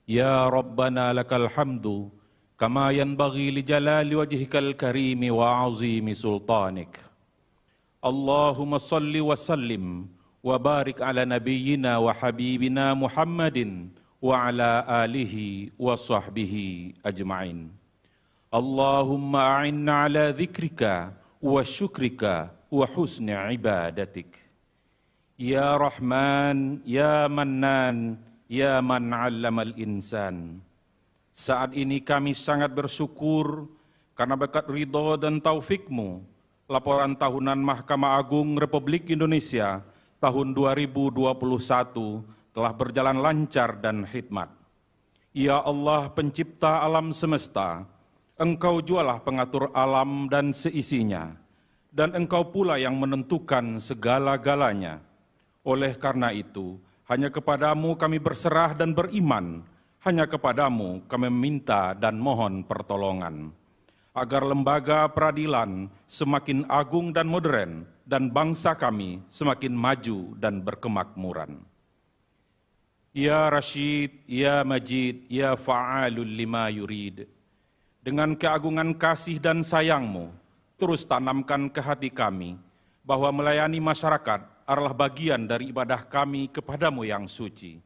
Ya Rabbana lakal hamdu kama yanbaghi li jalali wajhikal karimi wa azimi sultanik. Allahumma salli wa sallim wa barik ala nabiyyina wa habibina Muhammadin wa ala alihi wa sahbihi ajma'in. Allahumma a'inna ala dhikrika wa syukrika wa husni ibadatik. Ya Rahman, Ya Mannan, Ya Man 'allamal insan. Saat ini kami sangat bersyukur karena berkat ridho dan taufik-Mu, laporan tahunan Mahkamah Agung Republik Indonesia tahun 2021 telah berjalan lancar dan hikmat. Ya Allah pencipta alam semesta, Engkau jualah pengatur alam dan seisinya, dan Engkau pula yang menentukan segala-galanya. Oleh karena itu, hanya kepadamu kami berserah dan beriman, hanya kepadamu kami meminta dan mohon pertolongan, agar lembaga peradilan semakin agung dan modern, dan bangsa kami semakin maju dan berkemakmuran. Ya Rashid, Ya Majid, Ya Fa'alul lima yurid. Dengan keagungan kasih dan sayang-Mu, terus tanamkan ke hati kami, bahwa melayani masyarakat adalah bagian dari ibadah kami kepadamu yang suci,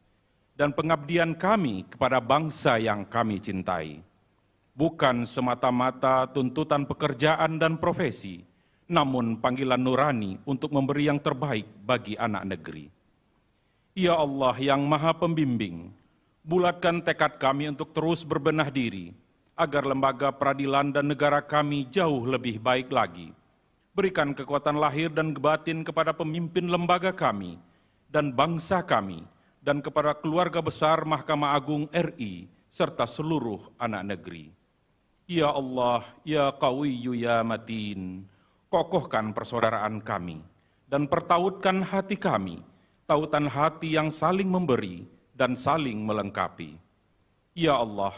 dan pengabdian kami kepada bangsa yang kami cintai. Bukan semata-mata tuntutan pekerjaan dan profesi, namun panggilan nurani untuk memberi yang terbaik bagi anak negeri. Ya Allah yang Maha Pembimbing, bulatkan tekad kami untuk terus berbenah diri, agar lembaga peradilan dan negara kami jauh lebih baik lagi. Berikan kekuatan lahir dan batin kepada pemimpin lembaga kami dan bangsa kami, dan kepada keluarga besar Mahkamah Agung RI, serta seluruh anak negeri. Ya Allah, Ya Qawiyyu, Ya Matin, kokohkan persaudaraan kami, dan pertautkan hati kami, tautan hati yang saling memberi dan saling melengkapi. Ya Allah,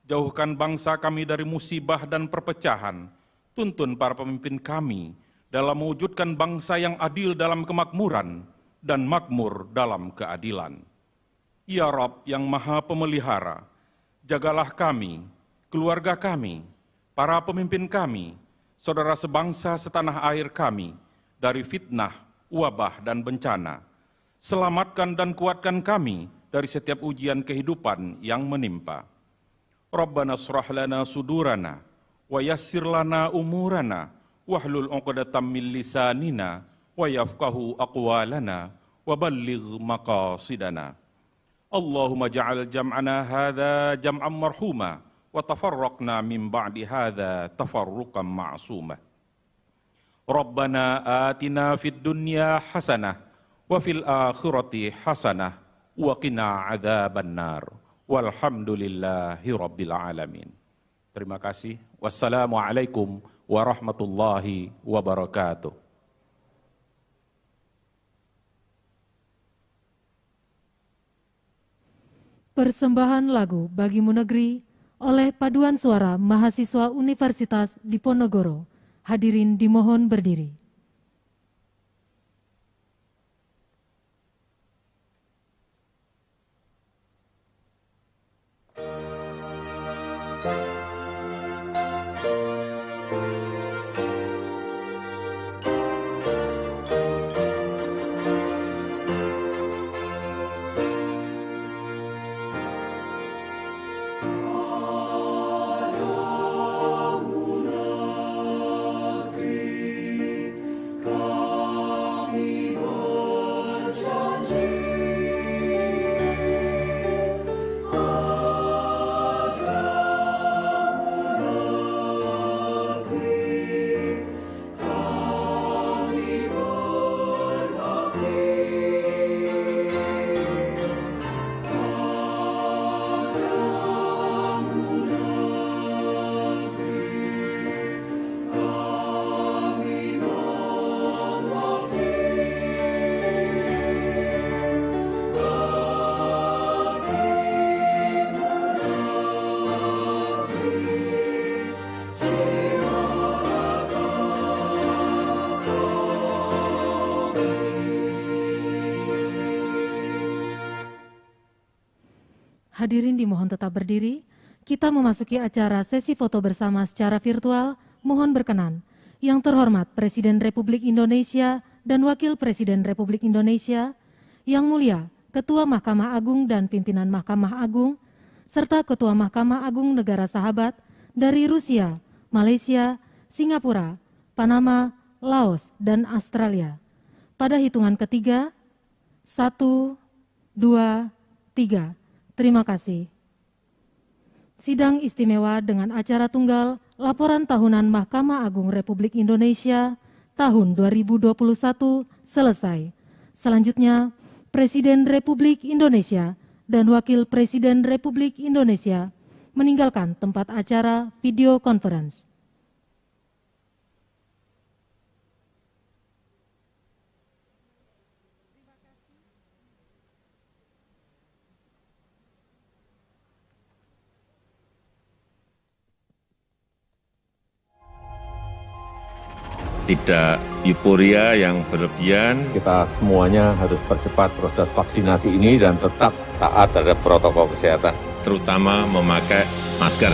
jauhkan bangsa kami dari musibah dan perpecahan. Tuntun para pemimpin kami dalam mewujudkan bangsa yang adil dalam kemakmuran dan makmur dalam keadilan. Ya Rabb yang Maha Pemelihara, jagalah kami, keluarga kami, para pemimpin kami, saudara sebangsa setanah air kami, dari fitnah, wabah, dan bencana. Selamatkan dan kuatkan kami dari setiap ujian kehidupan yang menimpa. Rabbana shrah lana sudurana, wa yassir lana umurana, wahlul 'uqdatam min lisanina, wa yafqahu aqwalana, wa balligh maqasidana. Allahumma ja'al jam'ana hadha jam'an marhuma, wa tafarraqna min ba'di hadha tafarruqan ma'suma. Rabbana atina fid dunya hasanah, wa fil akhirati hasanah, wa qina adzaban nar. Walhamdulillahi rabbil alamin. Terima kasih. Wassalamualaikum warahmatullahi wabarakatuh. Persembahan lagu Bagimu Negeri oleh Paduan Suara Mahasiswa Universitas Diponegoro. Hadirin dimohon berdiri. Hadirin dimohon tetap berdiri. Kita memasuki acara sesi foto bersama secara virtual. Mohon berkenan. Yang terhormat Presiden Republik Indonesia dan Wakil Presiden Republik Indonesia, Yang Mulia Ketua Mahkamah Agung dan Pimpinan Mahkamah Agung, serta Ketua Mahkamah Agung Negara Sahabat dari Rusia, Malaysia, Singapura, Panama, Laos, dan Australia. Pada hitungan ketiga, 1, 2, 3. Terima kasih. Sidang istimewa dengan acara tunggal Laporan Tahunan Mahkamah Agung Republik Indonesia tahun 2021 selesai. Selanjutnya, Presiden Republik Indonesia dan Wakil Presiden Republik Indonesia meninggalkan tempat acara video conference. Tidak euforia yang berlebihan. Kita semuanya harus percepat proses vaksinasi ini dan tetap taat terhadap protokol kesehatan. Terutama memakai masker.